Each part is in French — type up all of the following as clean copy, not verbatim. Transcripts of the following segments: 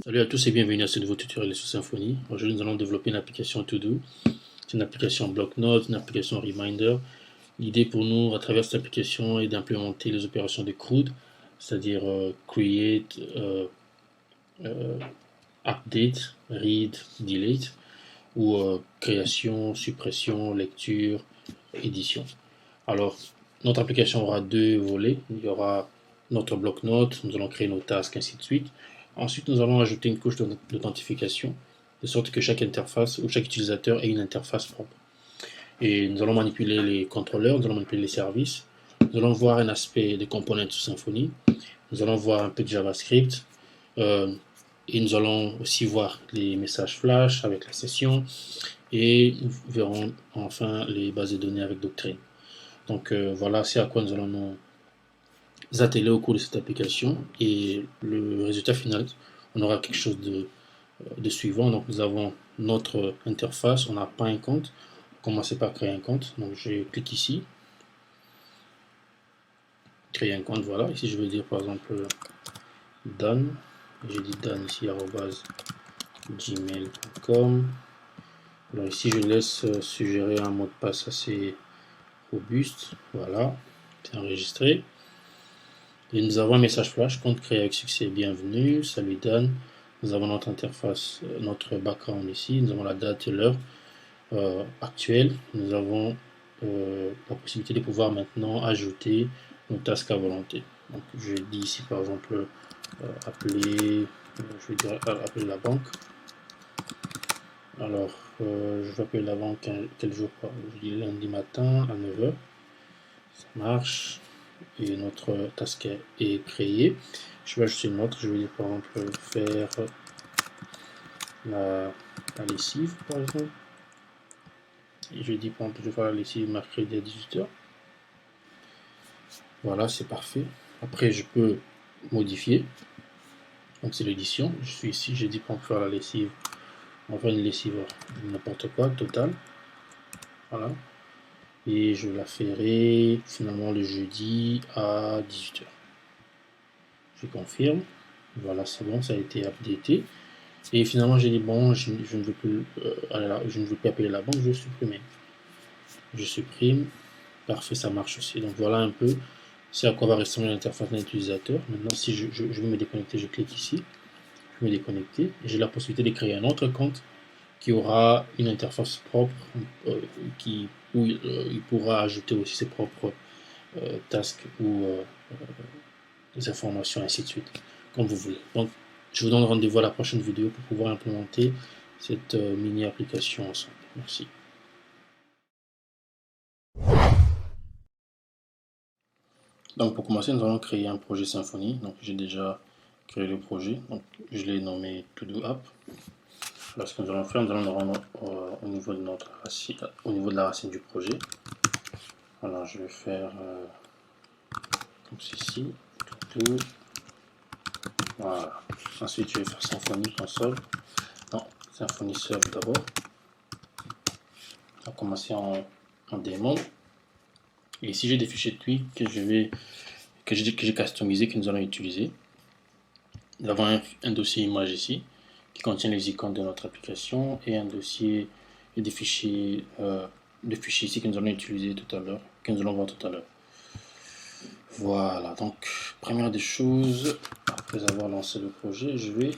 Salut à tous et bienvenue à ce nouveau tutoriel sur Symfony. Aujourd'hui, nous allons développer une application To-Do. C'est une application bloc-notes, une application reminder. L'idée pour nous, à travers cette application, est d'implémenter les opérations de CRUD, c'est-à-dire create, update, read, delete, ou création, suppression, lecture, édition. Alors, notre application aura deux volets. Il y aura notre bloc-notes, nous allons créer nos tasks, ainsi de suite. Ensuite, nous allons ajouter une couche d'authentification, de sorte que chaque interface ou chaque utilisateur ait une interface propre. Et nous allons manipuler les contrôleurs, nous allons manipuler les services. Nous allons voir un aspect des components sous Symfony. Nous allons voir un peu de JavaScript. Et nous allons aussi voir les messages flash avec la session. Et nous verrons enfin les bases de données avec Doctrine. Donc voilà, c'est à quoi nous allons nous atteler au cours de cette application. Et le résultat final, on aura quelque chose de suivant. Donc nous avons notre interface, on n'a pas un compte. Commencer par créer un compte. Donc je clique ici, créer un compte, voilà. Ici je vais dire par exemple Dan. J'ai dit Dan ici @gmail.com. Alors ici je laisse suggérer un mot de passe assez robuste. Voilà, c'est enregistré. Et nous avons un message flash, compte créé avec succès, bienvenue, salut Dan. Nous avons notre interface, notre background ici, nous avons la date et l'heure actuelle. Nous avons la possibilité de pouvoir maintenant ajouter nos tasks à volonté. Donc je dis ici par exemple appeler, je vais dire appeler la banque. Alors je vais appeler la banque quel jour? Je dis lundi matin à 9h. Ça marche. Et notre task est créé. Je vais ajouter une autre, je vais dire par exemple faire la lessive par exemple. Et je dis par exemple je vais faire la lessive mercredi à 18h. Voilà, c'est parfait. Après je peux modifier. Donc c'est l'édition. Je suis ici, j'ai dit par exemple faire la lessive. On va faire une lessive n'importe quoi, total. Voilà. Et je la ferai finalement le jeudi à 18h. Je confirme. Voilà, c'est bon, ça a été updaté. Et finalement, j'ai dit bon, je ne veux plus, je ne veux plus appeler la banque, je vais supprimer. Je supprime. Parfait, ça marche aussi. Donc voilà un peu c'est à quoi va ressembler l'interface d'un utilisateur. Maintenant, si je veux me déconnecter, je clique ici. Je vais me déconnecter. J'ai la possibilité de créer un autre compte qui aura une interface propre, où il pourra ajouter aussi ses propres tasks ou des informations, ainsi de suite, comme vous voulez. Donc, je vous donne rendez-vous à la prochaine vidéo pour pouvoir implémenter cette mini application ensemble. Merci. Donc, pour commencer, nous allons créer un projet Symfony. Donc, j'ai déjà créé le projet. Donc, je l'ai nommé To-Do App. Alors, ce que nous allons faire, nous allons le rendre au niveau de notre racine, au niveau de la racine du projet. Alors, je vais faire comme ceci. To-Do. Voilà. Ensuite, je vais faire Symfony console. Non, Symfony serve d'abord. On va commencer en démon. Et ici, j'ai des fichiers de tweak que j'ai customisé, que nous allons utiliser. Nous avons un dossier image ici qui contient les icônes de notre application et un dossier et des fichiers ici que nous allons utiliser tout à l'heure, que nous allons voir tout à l'heure. Voilà, donc première des choses, après avoir lancé le projet, je vais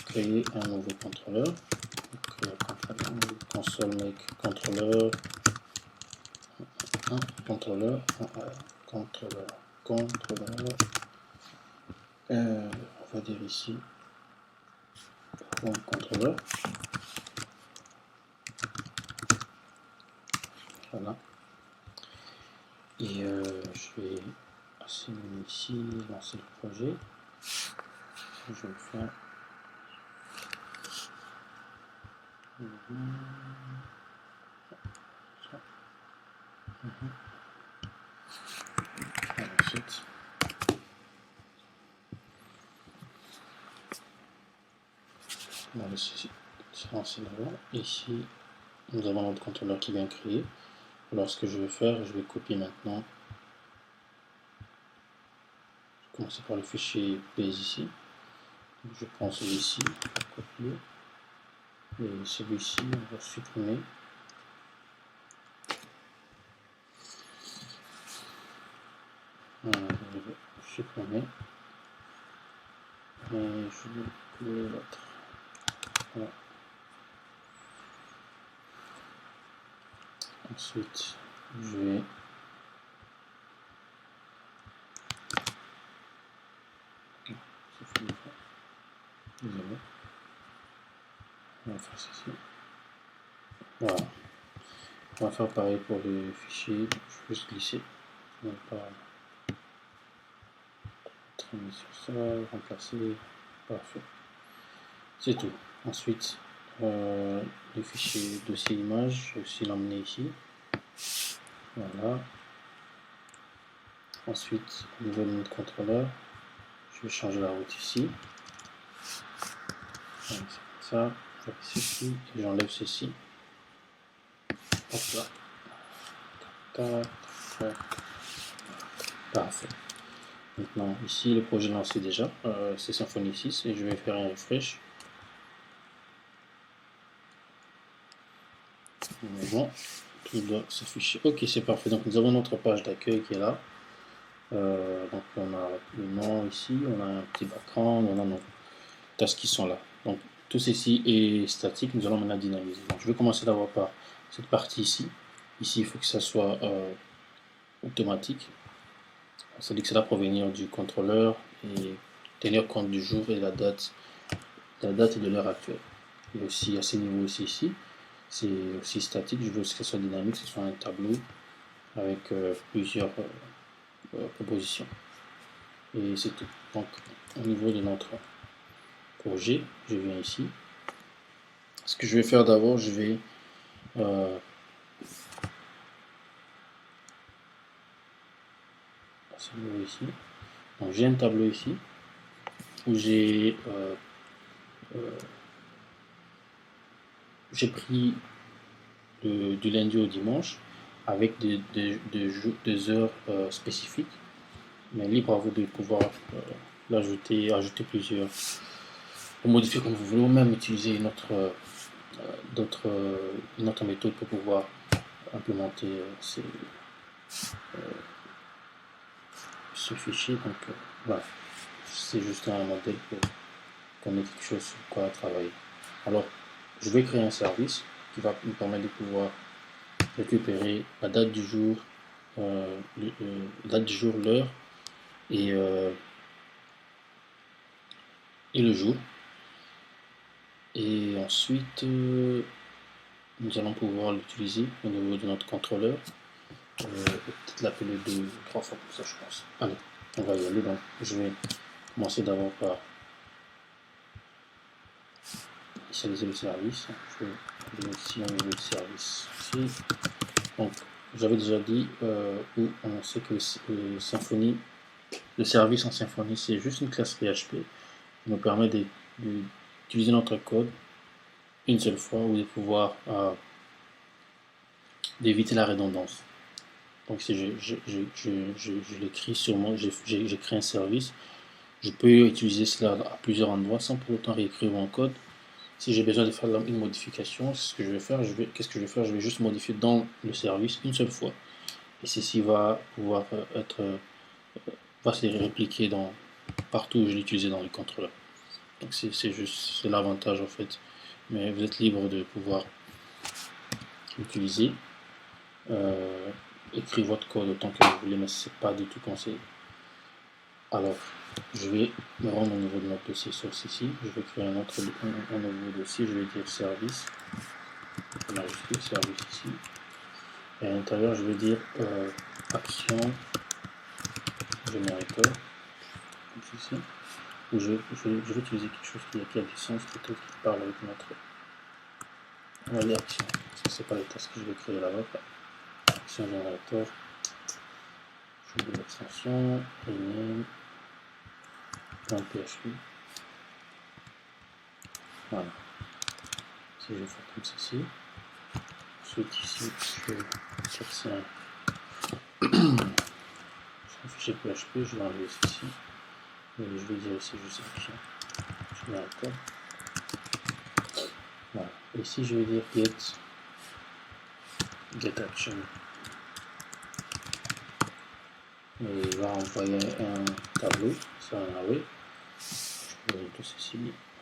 créer un nouveau contrôleur. Console make contrôleur, contrôleur, on va dire ici contrôleur. Voilà. Et je vais assigner ici, lancer le projet. Je vais le faire. Ensuite, on va le lancer là-bas. Ici, nous avons notre contrôleur qui vient créer. Alors, ce que je vais faire, je vais copier maintenant. Je vais commencer par le fichier base ici. Je prends celui-ci, copier, et celui-ci, on va supprimer. Je vais supprimer. Et je vais coller l'autre. Voilà. Ensuite, je vais désolé. On va faire ceci. Voilà. On va faire pareil pour le fichier. Je vais juste glisser. Je ne vais pas traîner sur ça, remplacer. Parfait. C'est tout. Ensuite, le fichier dossier image, je vais aussi l'emmener ici. Voilà. Ensuite, au niveau de notre contrôleur, je vais changer la route ici. C'est comme ça. J'appuie ceci et j'enlève ceci. Hop là. Tac, tac. Parfait. Maintenant, ici, le projet lancé déjà. C'est Symfony 6 et je vais faire un refresh. Bon, tout doit s'afficher. Ok, c'est parfait. Donc, nous avons notre page d'accueil qui est là. Donc, on a le nom ici, on a un petit background, on a nos tasks qui sont là. Donc, tout ceci est statique. Nous allons maintenant dynamiser. Donc, je vais commencer d'abord par cette partie ici. Ici, il faut que ça soit automatique. C'est-à-dire que ça doit provenir du contrôleur et tenir compte du jour et la date et de l'heure actuelle. Et aussi à ce niveau ici, c'est aussi statique. Je veux que ce soit dynamique, que ce soit un tableau avec plusieurs propositions. Et c'est tout. Donc au niveau de notre projet, je viens ici. Ce que je vais faire d'abord, je vais ici. Donc j'ai un tableau ici où j'ai pris du lundi au dimanche avec des heures spécifiques, mais libre à vous de pouvoir l'ajouter, ajouter plusieurs, ou modifier comme vous voulez, ou même utiliser une autre méthode pour pouvoir implémenter ce fichier. Donc voilà, c'est juste un modèle pour qu'on ait quelque chose sur quoi travailler. Alors, je vais créer un service qui va nous permettre de pouvoir récupérer la date du jour, l'heure et le jour. Et ensuite, nous allons pouvoir l'utiliser au niveau de notre contrôleur. Peut-être l'appeler 2 ou 3 fois pour ça, je pense. Allez, on va y aller. Donc, je vais commencer d'abord par initialiser le service. Je vais aller ici au niveau de service ici. Donc, j'avais déjà dit où on sait que le service en Symfony, c'est juste une classe PHP qui nous permet d'utiliser notre code une seule fois ou de pouvoir d'éviter la redondance. Donc si je l'écris sur moi, j'ai créé un service, je peux utiliser cela à plusieurs endroits sans pour autant réécrire mon code. Si j'ai besoin de faire une modification, c'est ce que je vais faire. Qu'est-ce que je vais faire? Je vais juste modifier dans le service une seule fois. Et ceci va pouvoir va se répliquer partout où je l'ai utilisé dans le contrôleur. Donc c'est l'avantage en fait. Mais vous êtes libre de pouvoir utiliser, écrire votre code autant que vous voulez, mais c'est pas du tout conseillé. Alors, je vais me rendre au niveau de notre dossier source ici. Je vais créer un nouveau dossier. Je vais dire service. Majuscule service ici. Et à l'intérieur, je vais dire action générateur. Comme ici. Où je vais utiliser quelque chose qui a du sens, plutôt qui parle avec notre. On va dire action. Parce que c'est pas les tasks que je vais créer là-bas. Action générateur. Je vais l'extension. Rename. .php. Voilà. Si je fais comme ceci. Ensuite ici, je vais chercher un fichier PHP, je vais enlever ceci. Et je vais dire ici juste action D'accord. Voilà. Ici, je vais dire get action. Et il va envoyer un tableau, ça un array. Je vais tout ceci,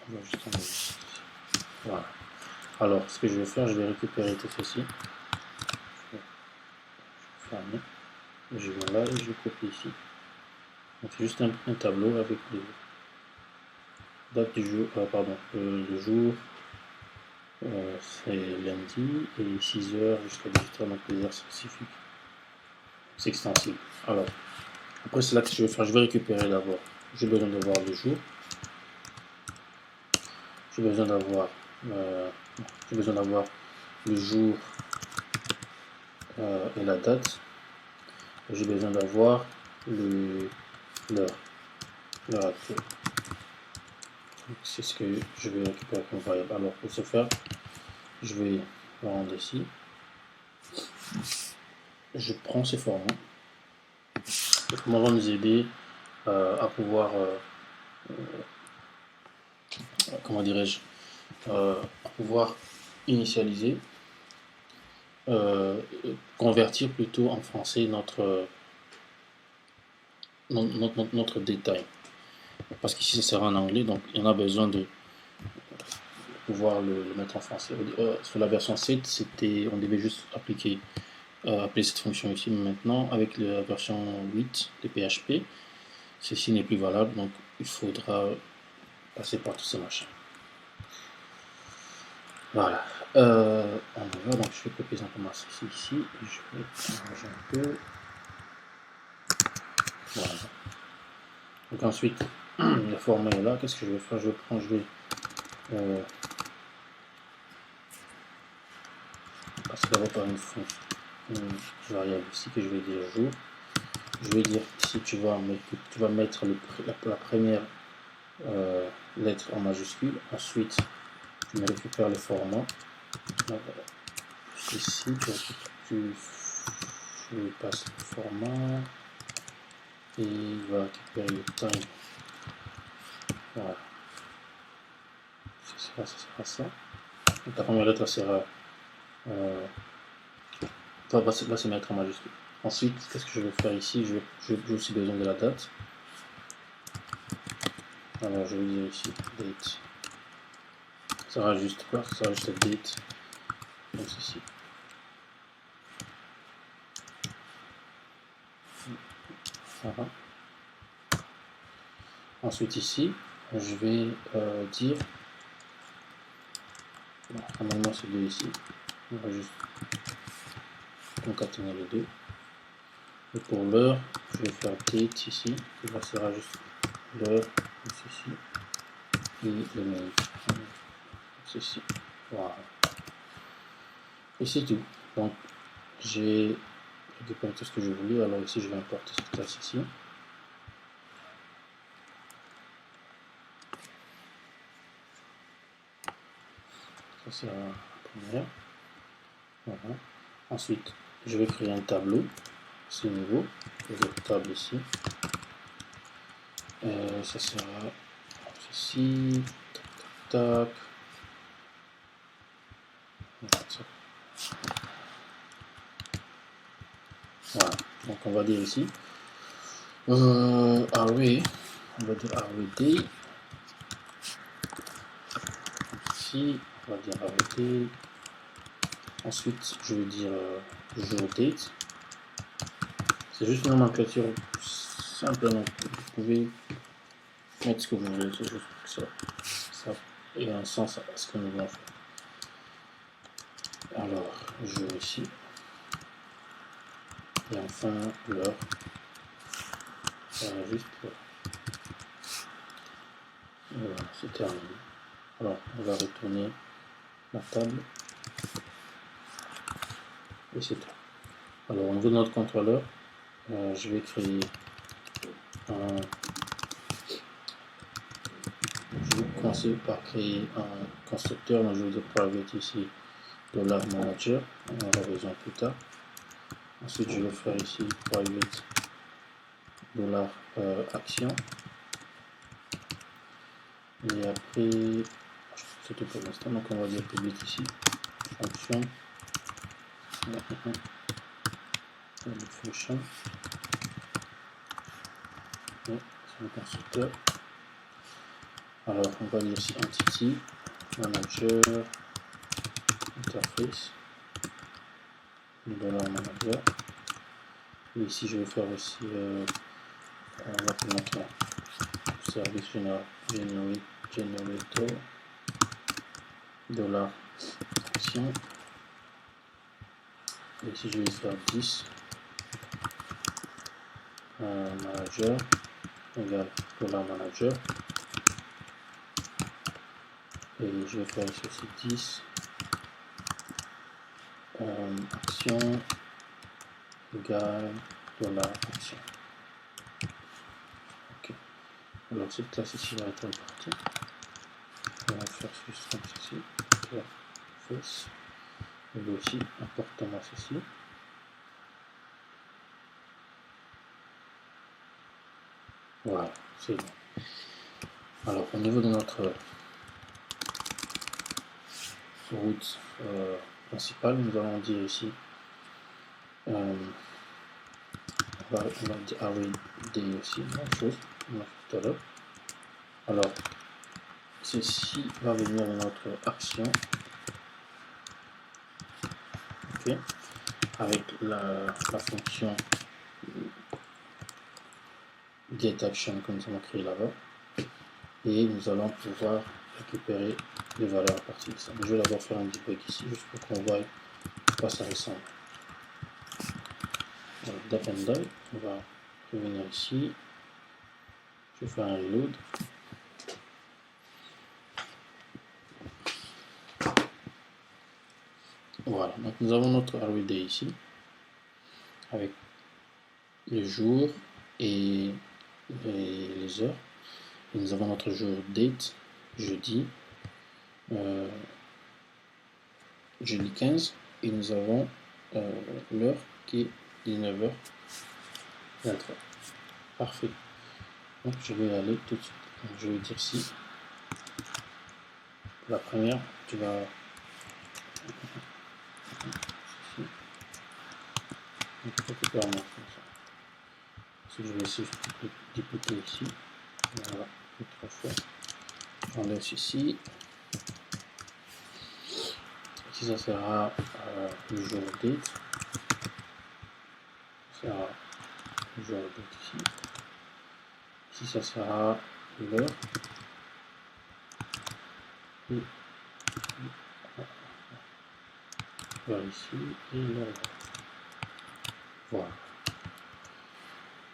on va juste envoyer ici. Voilà. Alors, ce que je vais faire, je vais récupérer tout ceci. Je vais fermer. Je viens là et je copie ici. Donc c'est juste un tableau avec les dates du jour, pardon, le jour, c'est lundi et 6 heures jusqu'à 18 heures, donc les heures spécifiques. C'est extensible. Alors, après c'est là que je vais faire, je vais récupérer d'abord. J'ai besoin de voir le jour. J'ai besoin d'avoir le jour et la date. J'ai besoin d'avoir l'heure actuelle. C'est ce que je vais récupérer comme variable. Alors pour ce faire, je vais rendre ici. Je prends ces formats. Les formats vont nous aider à pouvoir, comment dirais-je, à pouvoir initialiser, convertir plutôt en français notre détail. Parce qu'ici ça sera en anglais, donc il y en a besoin de pouvoir le mettre en français. Sur la version 7, on devait juste appeler cette fonction ici, mais maintenant avec la version 8 de PHP, ceci n'est plus valable, donc il faudra passer par tous ces machins. Voilà. On y va, donc je vais copier simplement ceci ici, et je vais changer un peu. Voilà. Donc ensuite, le format est là, qu'est-ce que je vais faire? Je vais passer d'abord par une variable ici que je vais dire jour. Je vais dire si tu vas mettre la première lettre en majuscule, ensuite tu récupères le format. Ici tu passes le format et il va récupérer le time. Voilà. Ça sera ça. Donc, la première lettre sera va se mettre en majuscule. Ensuite, qu'est-ce que je vais faire ici? J'ai aussi besoin de la date. Alors je vais dire ici date. Ça sera juste quoi? Ça sera juste date. Donc ceci. Voilà. Ensuite ici, je vais dire, normalement c'est 2 ici, on va juste concaténer les deux. Et pour l'heure, je vais faire date ici, qui là sera juste l'heure, ceci, et le mail, ceci. Voilà. Et c'est tout. Donc j'ai récupéré tout ce que je voulais. Alors ici je vais importer cette classe ici. Ça c'est la première. Voilà. Ensuite, je vais créer un tableau. C'est nouveau. Je vais table ici. Ça sera ceci. Tac, tac, tac. Voilà. Donc on va dire ici. Array. On va dire array day. Ici, on va dire array day. Ensuite, je vais dire jour date. C'est juste une nomenclature simple, donc vous pouvez mettre ce que vous voulez, c'est juste que ça ait un sens à ce que nous voulons faire. Alors, jour ici. Et enfin, l'heure. Juste pour... Voilà, c'est terminé. Alors, on va retourner la table. Et c'est tout. Alors, au niveau de notre contrôleur, je vais créer un... Je vais commencer par créer un constructeur. Donc je vais dire private ici, $manager. On aura besoin plus tard. Ensuite, je vais faire ici private $action. Et après, c'est tout pour l'instant. Donc on va dire public ici, fonction, function, et c'est le constructeur. Alors on va dire ici entity, manager, interface, $manager. Et ici je vais faire aussi on va mettre service generator dollar action. Et ici je vais faire 10 manager égale dollar manager. Et je vais faire ici aussi 10 action égale dollar action. Ok. Alors cette classe ici va être partie. On va faire juste comme ceci. Face. Et aussi appartement ceci. Voilà, c'est bon. Alors au niveau de notre route principale, nous allons dire ici on va dire array d aussi, même chose, on a fait tout à l'heure. Alors ceci va venir de notre action, ok, avec la fonction getAction que nous avons créé là-bas, et nous allons pouvoir récupérer les valeurs à partir de ça. Je vais d'abord faire un debug ici juste pour qu'on voit à quoi ça ressemble. D'Appendal, on va revenir ici, je vais faire un reload. Voilà, donc nous avons notre array ici avec les jours et les heures. Et nous avons notre jour date, jeudi 15, et nous avons l'heure qui est 19h23. Parfait. Donc je vais aller tout de suite. Donc, je vais dire ici, la première, tu vas récupérer mon fonction. Si je vais essayer de dupliquer ici, voilà, 3 fois. J'enlève ceci. Ici ça sera le jour date. Ça sera le jour date ici. Ici ça sera l'heure. Et l'heure ici et l'heure. Voilà.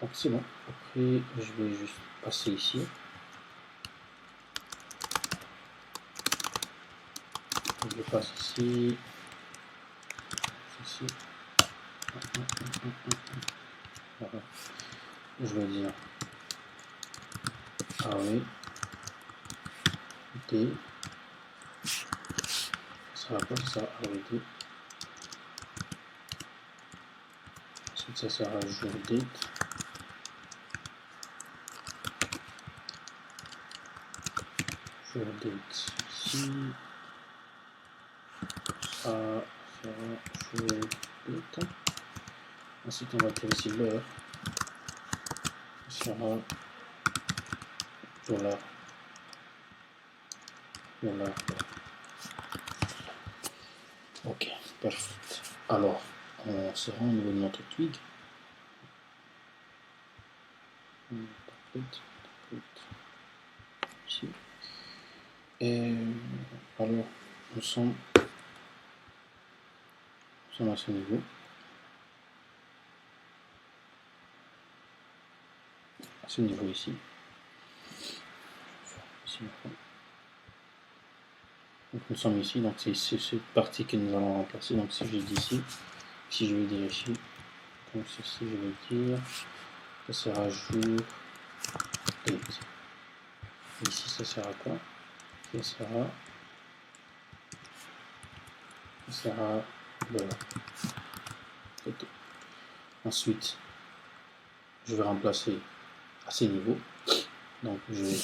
Donc c'est bon. Après je vais juste passer ici. Je passe ici. Ceci. Voilà. Je vais dire array d. Ça sera quoi? Ça sera array d. Ensuite ça sera jour date. Jour date ici. Ça sera jour date. Ensuite on va dire ici l'heure. Ça sera dollar. Ok, parfait. Alors, on se rend au niveau de notre twig. Ici. Et alors, nous sommes à ce niveau. À ce niveau ici. Donc nous sommes ici, donc c'est cette partie que nous allons remplacer. Donc si je dis ici, si je vais dire ici, comme ceci, je vais dire, ça sera jour date. Ici, ça sera quoi? Ça sera l'heure. Ensuite, je vais remplacer à ces niveaux. Donc je vais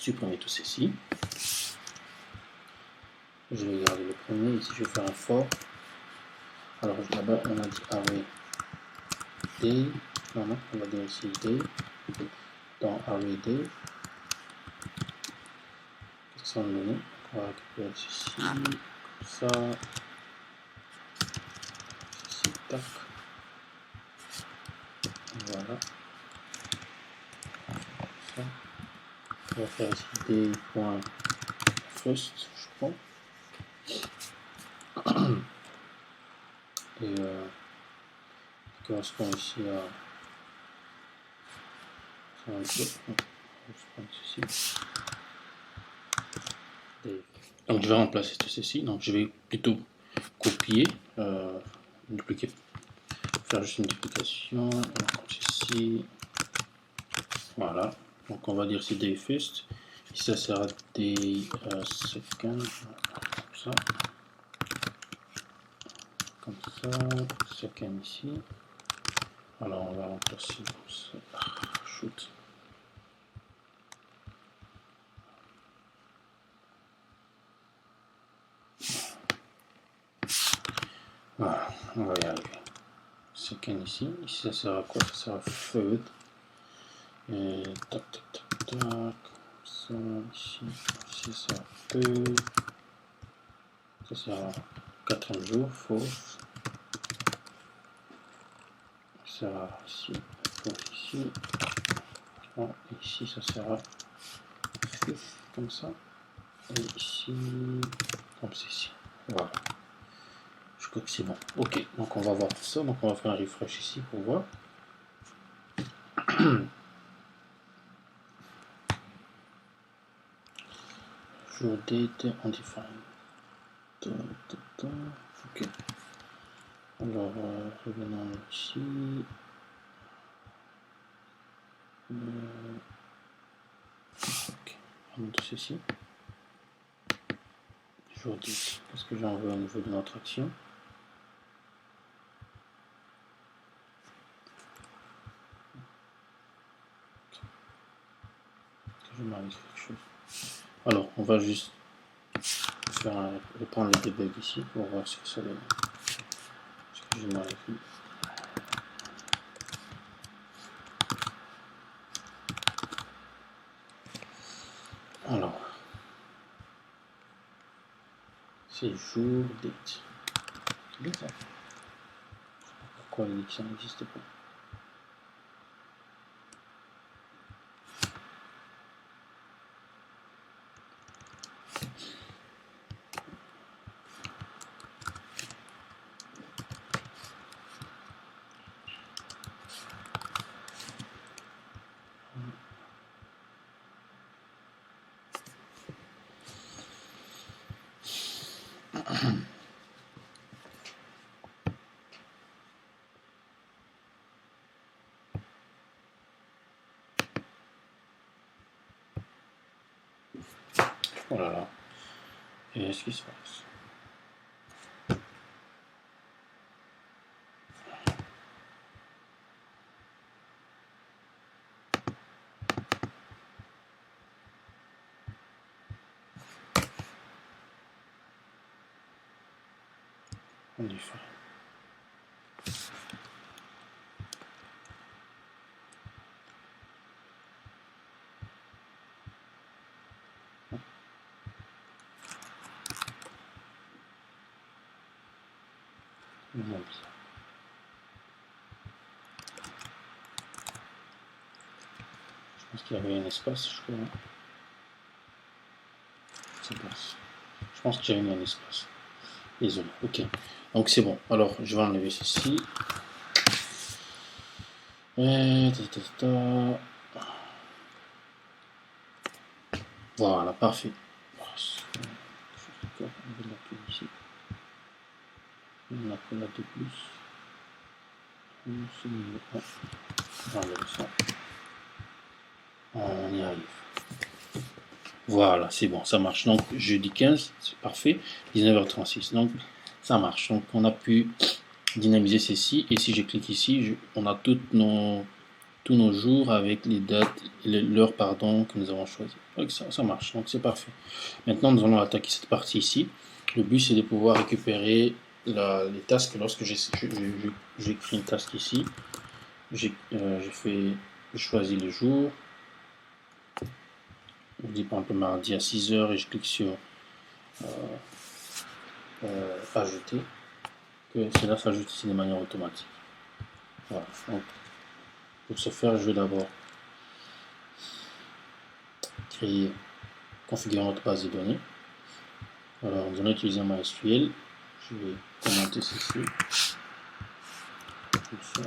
supprimer tous ceci. Je vais garder le premier. Ici, je vais faire un for. Alors là-bas, on a dit array day. Non, on va dire ici day. Dans array day. Qu'est-ce qu'on va donner? On va récupérer ceci. Comme ça. Ceci, tac. Voilà. Ça. On va faire ici day.first, je crois. Et qui correspond ici à donc je vais remplacer tout ceci. Donc je vais plutôt copier, dupliquer, faire juste une duplication. Ici, voilà. Donc on va dire c'est day first. Ici ça sera day second. Comme ça, second ici. Alors on va remplacer comme ça. Shoot. Voilà, on va y arriver. Second ici. Ici ça sera quoi? Ça sera third. Et tac tac tac tac. Ça ici. Ici ça sera third. Ça sera 4e jour, fourth. Ça sera ici, fourth ici. Bon, ici ça sera fifth comme ça. Et ici, comme ceci. Voilà. Je crois que c'est bon. Ok, donc on va voir tout ça. Donc on va faire un refresh ici pour voir. Jour date undefined. Ok. Alors, revenons ici. Ok. On monte ceci. Jour date. Qu'est-ce que j'envoie au niveau de notre action? Je m'arrive quelque chose. Alors, on va juste reprendre le debug ici pour voir ce que ça donne. Ce que je m'arrive. Alors, c'est jour date. C'est bien ça. Je sais pas pourquoi il dit que ça n'existe pas. Voilà là. Et ce qui se passe. On y fait. Je pense qu'il y avait un espace, je crois. Ça passe. Je pense que j'avais mis un espace. Désolé. Ok. Donc c'est bon. Alors je vais enlever ceci. Voilà, parfait. On appelle la de plus. On y arrive. Voilà, c'est bon, ça marche. Donc jeudi 15, c'est parfait. 19h36. Donc ça marche. Donc on a pu dynamiser ceci. Et si je clique ici, on a toutes nos tous nos jours avec les dates et l'heure pardon que nous avons choisi. Donc ça marche, donc c'est parfait. Maintenant nous allons attaquer cette partie ici. Le but c'est de pouvoir récupérer les tasks. Lorsque j'écris une task ici, j'ai choisi le jour. On dit par exemple mardi à 6 h et je clique sur ajouter, que cela s'ajoute ici de manière automatique. Voilà. Donc, pour ce faire, je vais d'abord configurer notre base de données. Alors, nous allons utiliser MySQL. Je vais commenter ceci. Comme ça.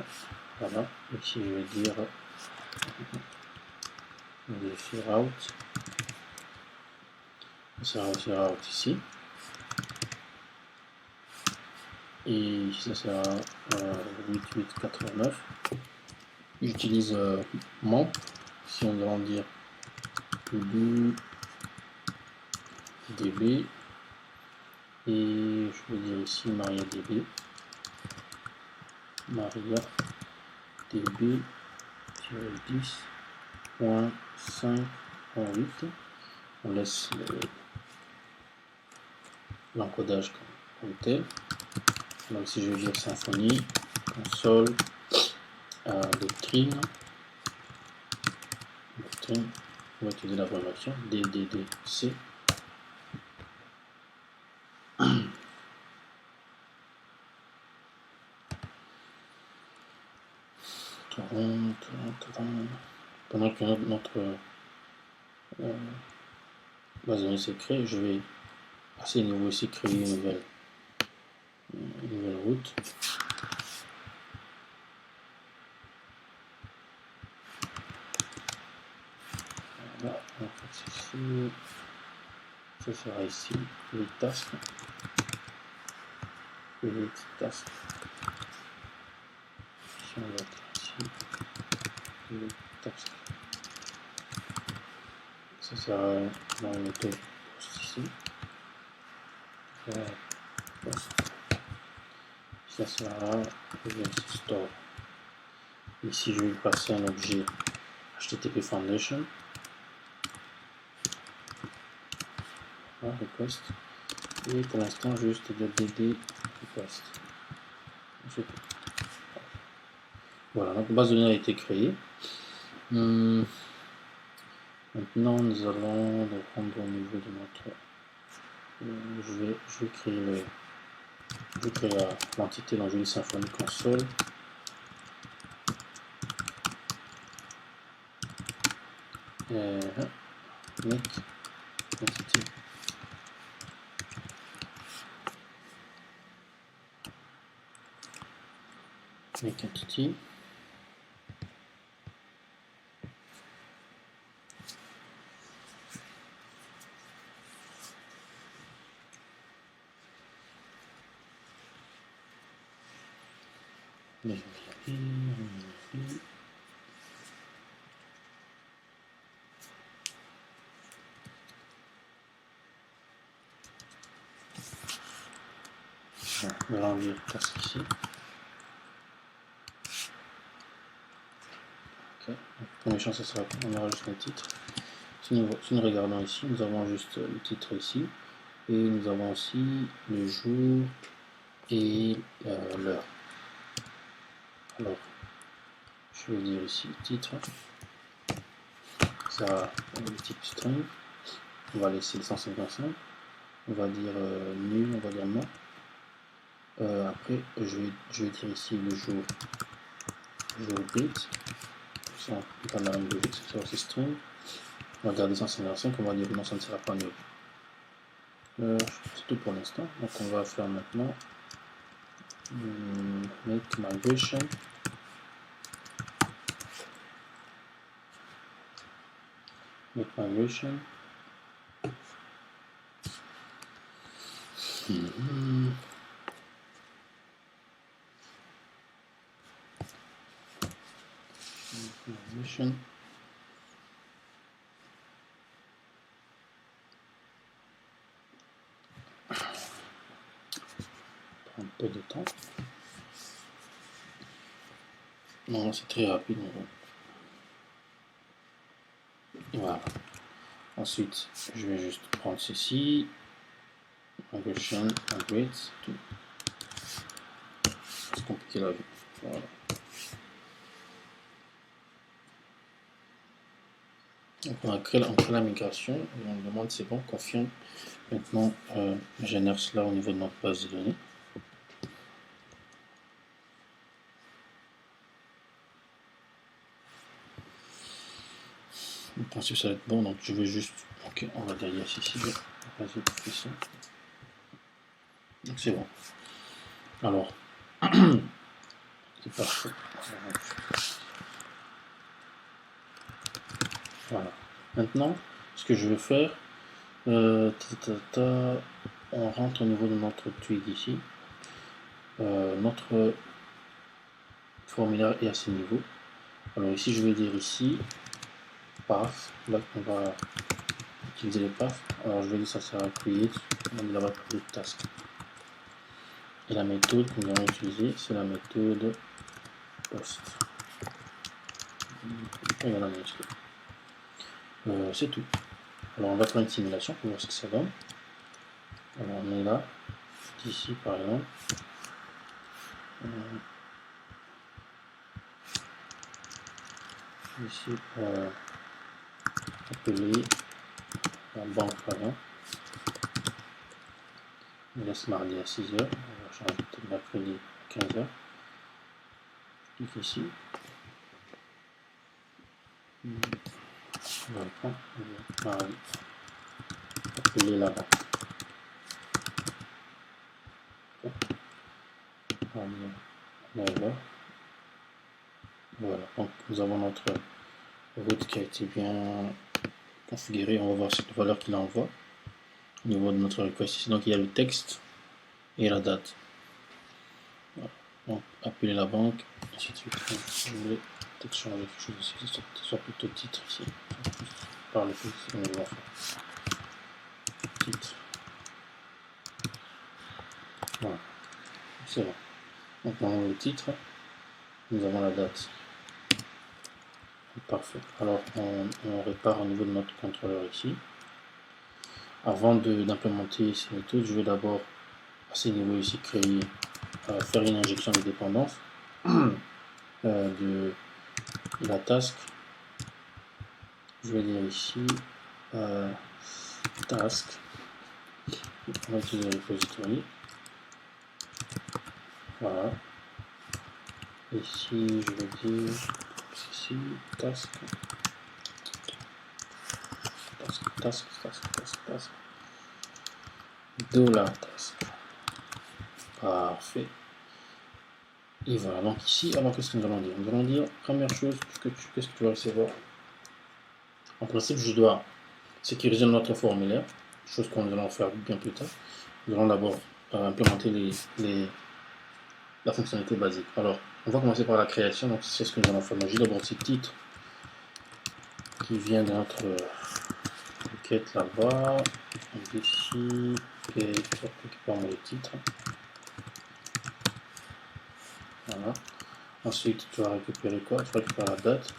Voilà. Ici, je vais dire vérifier route. Ça sera route ici. Et ici, ça sera 8889. J'utilise MAMP. Ici, on va dire DB. Et je vais dire ici MariaDB. MariaDB 10.5.8. On laisse l'encodage comme tel. Donc si je veux dire Symfony, console, doctrine, on va utiliser la bonne option, DDDC. Pendant que notre base de données s'est créée, je vais passer niveau ici, créer une nouvelle route. Voilà, en fait, ici, ça sera ici, les tasks. Les tasks. Ici, on va être ici, les tasks. Ça sera dans le méthode post ici. Post. Ça sera store. Ici, je vais passer un objet HTTP Foundation. Voilà, request. Et pour l'instant, juste de DD request. Voilà, notre base de données a été créée. Maintenant, nous allons le prendre au niveau de notre. Je vais créer l'entité dans Joli Symfony console. Make entity. Make entity. On va enlever le task ici. Ok. Pour les chances, ça sera, on aura juste un titre. Si nous regardons ici, nous avons juste le titre ici. Et nous avons aussi le jour et l'heure. Alors, je vais dire ici titre. Ça le type string. On va laisser le 155. On va dire nul, on va dire non. Après, je vais dire ici le jour date. Ça, on prend la langue de X, c'est aussi string. On va garder 155, on va dire non, ça ne sera pas nul. C'est tout pour l'instant. Donc on va faire maintenant make migration. Make migration. Migration. Prend un peu de temps. Non, c'est très rapide. Voilà. Ensuite, je vais juste prendre ceci, migration, migrate, tout. C'est compliqué la vie. Voilà. Donc on crée la migration et on demande c'est bon, confirme. Maintenant, je génère cela au niveau de notre base de données. Je pense que ça va être bon, donc je vais juste. Ok, on va dire yes ici. Vas-y, fais ça. Donc c'est bon. Alors, c'est parfait. Voilà. Maintenant, ce que je vais faire, on rentre au niveau de notre tweet ici. Notre formulaire est à ce niveau. Alors ici, je vais dire ici, path. Là, on va utiliser les paths. Alors je vais dire ça sert à create. On dit là-bas create task. Et la méthode que nous allons utiliser, c'est la méthode post. C'est tout. Alors on va faire une simulation pour voir ce que ça donne. Alors on est là, ici par exemple. Ici, appeler la banque par exemple. On laisse mardi à 6h. On va changer peut-être mercredi à 15h. Je clique ici. On va le prendre. Mardi. Appeler la banque. Mardi à 9h. Voilà, donc nous avons notre route qui a été bien configurée. On va voir cette valeur qu'il envoie au niveau de notre request ici. Donc il y a le texte et la date. Voilà. Donc appeler la banque, ainsi de suite. Je voulais peut-être changer quelque chose ici, que ce soit plutôt titre ici. Par le plus, on va faire. Titre. Voilà, c'est bon. Donc maintenant le titre, nous avons la date. Parfait. Alors on répare au niveau de notre contrôleur ici. Avant d'implémenter ces méthodes, je vais d'abord à ce niveau ici créer, faire une injection de dépendance de la task. Je vais dire ici task. On va utiliser le repository. Voilà. Ici, je vais dire ici task. Task. $task. Parfait. Et voilà, donc ici, alors qu'est-ce que nous allons dire? Nous allons dire, première chose, qu'est-ce que tu vas recevoir? En principe, je dois sécuriser notre formulaire, chose qu'on allons faire bien plus tard. Nous allons d'abord implémenter la fonctionnalité basique. Alors, on va commencer par la création, donc c'est ce que nous allons faire. J'ai d'abord ce titre qui vient de notre requête là-bas. Ici, et récupérons le titre. Voilà. Ensuite, tu vas récupérer quoi? Tu vas récupérer la date.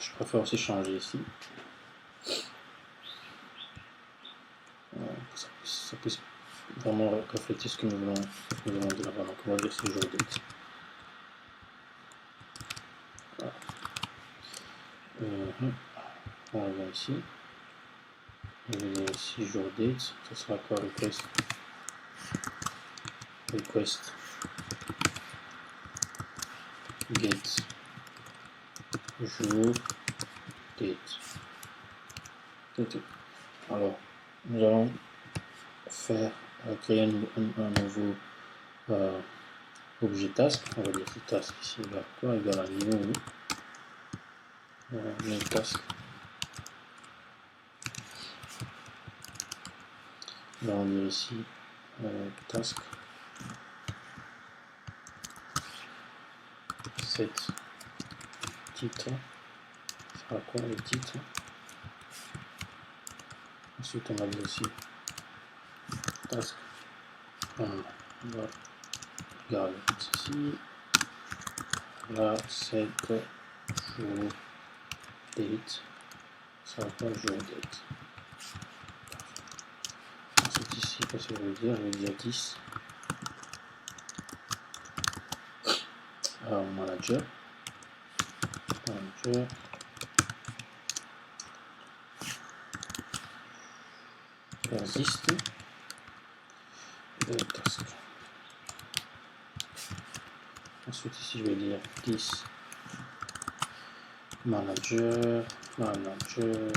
Je préfère aussi changer ici. Ça puisse vraiment refléter ce que nous voulons dire là-bas. Donc on va dire ce jour date. Voilà. On revient ici. Je vais dire ici jour date. Ça sera quoi? Request get jour date. Alors nous allons faire créer un nouveau objet task. On va dire que task ici égale quoi? Égale à new task. Là on va dire ici task set titre. Ça sera quoi le titre? Ensuite on va dire ici task. On va regarder ceci. Là, c'est jour date, ça va pas jour date. Ensuite ici, qu'est-ce que je vais dire? Je vais dire 10. Alors, manager, persiste, task. Ensuite ici, je vais dire 10. Manager, manager,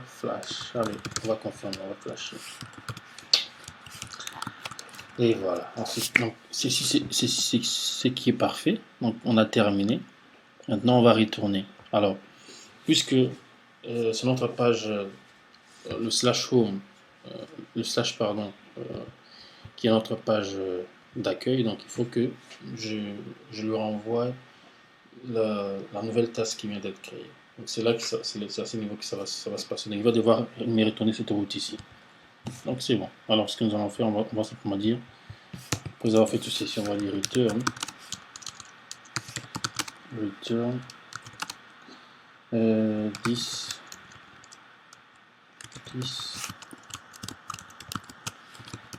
flash. Allez, on va confirmer, on va flasher. Et voilà. Ensuite, donc, c'est ce qui est parfait. Donc, on a terminé. Maintenant, on va retourner. Alors, puisque c'est notre page, le slash home, le slash, pardon, qui est notre page d'accueil, donc il faut que je lui renvoie la nouvelle task qui vient d'être créée. Donc c'est là que c'est à ce niveau que ça va se passer. Donc il va devoir me retourner cette route ici. Donc c'est bon. Alors ce que nous allons faire, on va simplement dire, après avoir fait tout ceci, on va dire return 10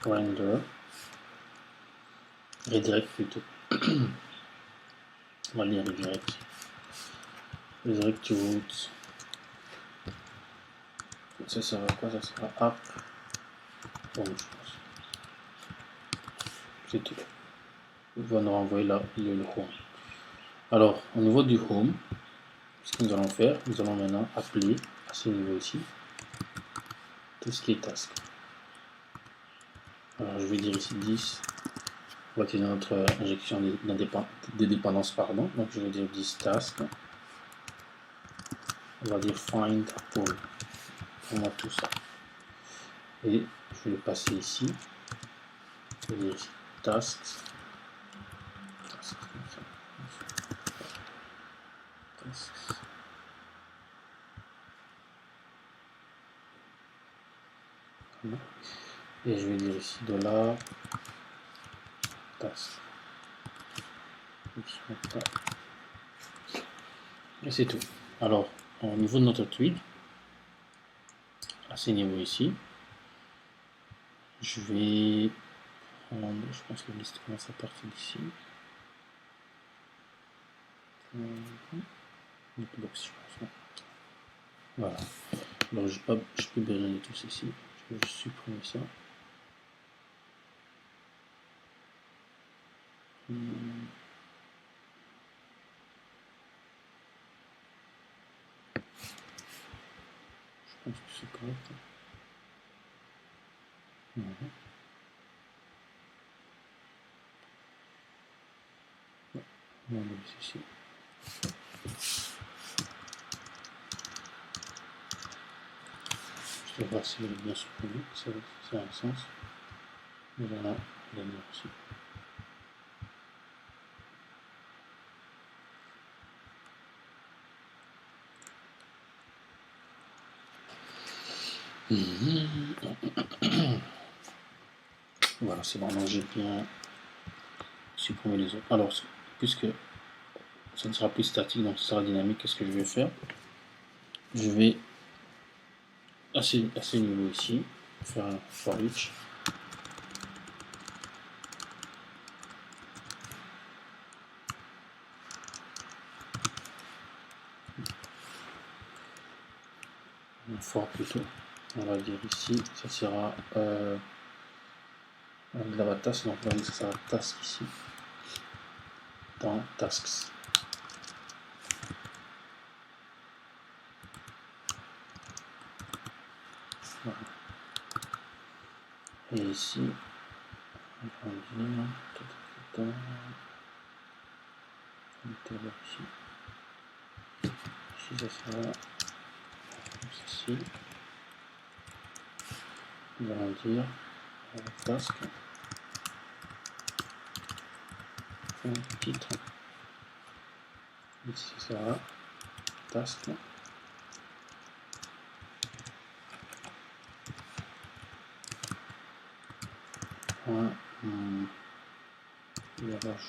render redirect plutôt. On va dire redirect to route. Ça sera quoi? Ça sera app. Bon, je pense. C'est tout. Il va nous renvoyer là le home. Alors, au niveau du home, ce que nous allons faire, nous allons maintenant appeler à ce niveau ici tout ce qui est task. Alors, je vais dire ici 10. On va utiliser notre injection de dépendance, pardon. Donc, je vais dire 10 task. On va dire find home. On a tout ça. Et je vais le passer ici. Je vais dire ici tasks. Et je vais dire ici $task. Et c'est tout. Alors, au niveau de notre tweet, à ce niveau ici, je vais prendre, je pense que la liste commence à partir d'ici. Box, je pense. Voilà. Alors, je peux besoin de tout ceci. Je vais juste supprimer ça. Je pense que c'est correct. On va mettre ici. Je vais voir si elle est bien supprimée. Ça a un sens. Et voilà, on va mettre aussi. Voilà, c'est bon, j'ai bien supprimé les autres. Alors, puisque ça ne sera plus statique, donc ce sera dynamique, qu'est-ce que je vais faire? Je vais, à ce niveau ici, faire un for each. Un for plutôt. On va dire ici, ça sera de la task, donc on va dire que ça sera task ici, dans tasks. Voilà. Et ici, on va dire, ici, ça sera ceci. Nous allons dire task, titre. Ici, ça sera task. Voilà,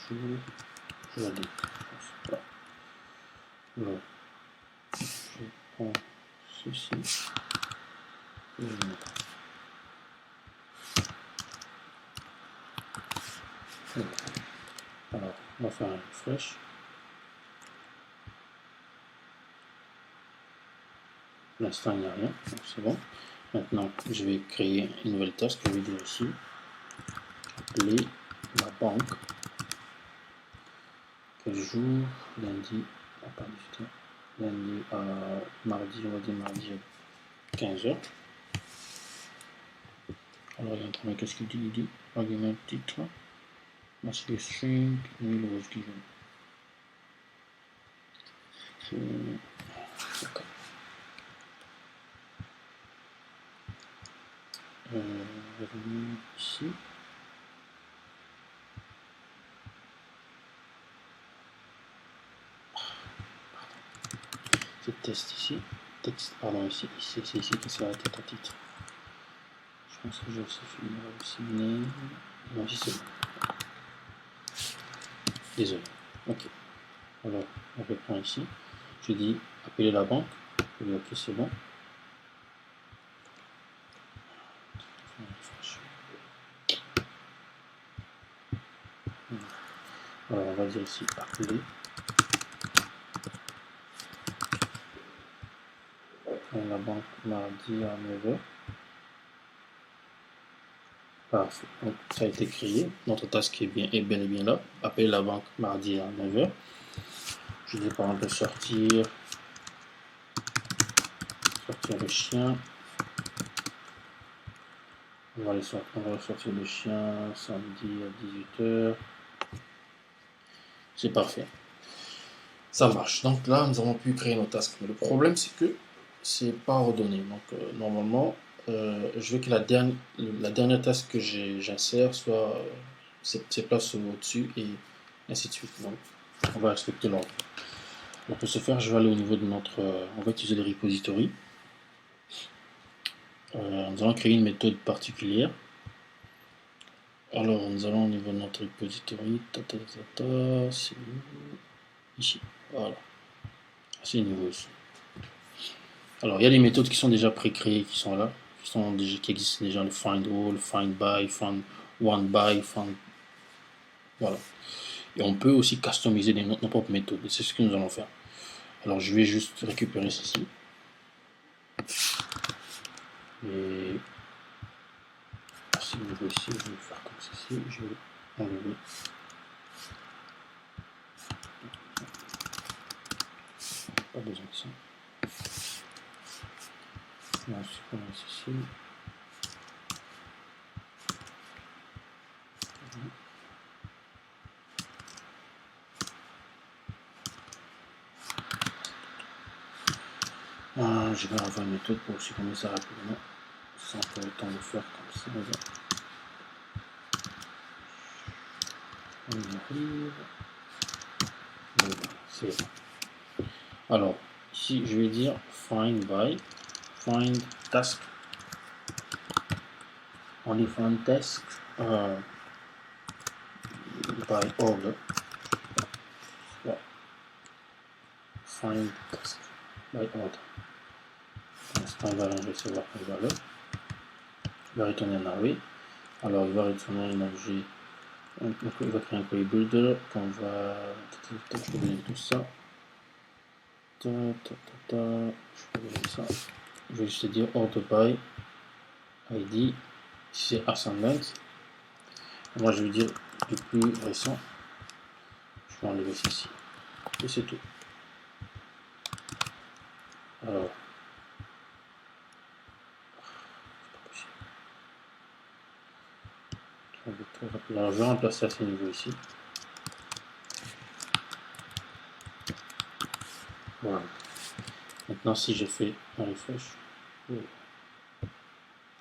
jour Voilà. Voilà. Je prends ceci. Et je mets. Voilà. Alors, on va faire un refresh. Pour l'instant, il n'y a rien, donc c'est bon. Maintenant, je vais créer une nouvelle tâche que je vais dire ici. Appeler la banque. Quel jour? Lundi, pas du tout. Lundi à mardi, on va dire mardi à 15h. Alors, il est en train de qu'est-ce qu'il dit? Il dit argument titre. Must be string, nil was given. D'accord. Revenir ici. C'est test ici. Texte, pardon, ici. C'est ici que c'est la tête à titre. Je pense que j'ai aussi fini. Non, ici c'est bon. Désolé. Ok. Alors, on reprend ici. Je dis appeler la banque. Je dis ok, c'est bon. Alors, on va dire ici appeler. La banque mardi à 9h. Parfait. Donc, ça a été créé. Notre task est bel et bien là. Appeler la banque mardi à 9h. Je dis par exemple sortir le chien. On va sortir le chien samedi à 18h. C'est parfait. Ça marche. Donc là, nous avons pu créer nos tasks. Mais le problème, c'est que c'est pas ordonné. Donc normalement, je veux que la dernière task que j'insère soit ses places au-dessus et ainsi de suite. Donc, on va respecter l'ordre. Donc pour ce faire, je vais aller au niveau de notre... on va utiliser les repositories. Nous allons créer une méthode particulière. Alors, nous allons au niveau de notre repository. C'est ici. Voilà. C'est nouveau ici. Alors, il y a des méthodes qui sont déjà pré-créées, qui sont là, qui existent déjà, le find all, find by, find one by, find... Voilà. Et on peut aussi customiser nos propres méthodes. Et c'est ce que nous allons faire. Alors, je vais juste récupérer ceci. Et ce niveau ici, je vais faire comme ceci. Je vais enlever. Pas besoin de ça. Ensuite, on a ceci. Je vais avoir une méthode pour supprimer ça rapidement, sans pour le temps de faire comme ça. On y arrive. Voilà, c'est bon. Alors, ici, je vais dire find by, find task. On dit find task by order. Ouais. Find task by order. Pour l'instant, il va recevoir une valeur. Il va retourner un array. Alors, il va retourner un objet. Donc, il va créer un query builder qu'on va donner tout ça. Je peux donner ça. Je vais juste dire order by id. Si c'est ascendant, moi je vais dire le plus récent. Je vais enlever ceci. Et c'est tout. Alors, alors je vais remplacer à ce niveau ici. Voilà. Maintenant, si je fais un refresh,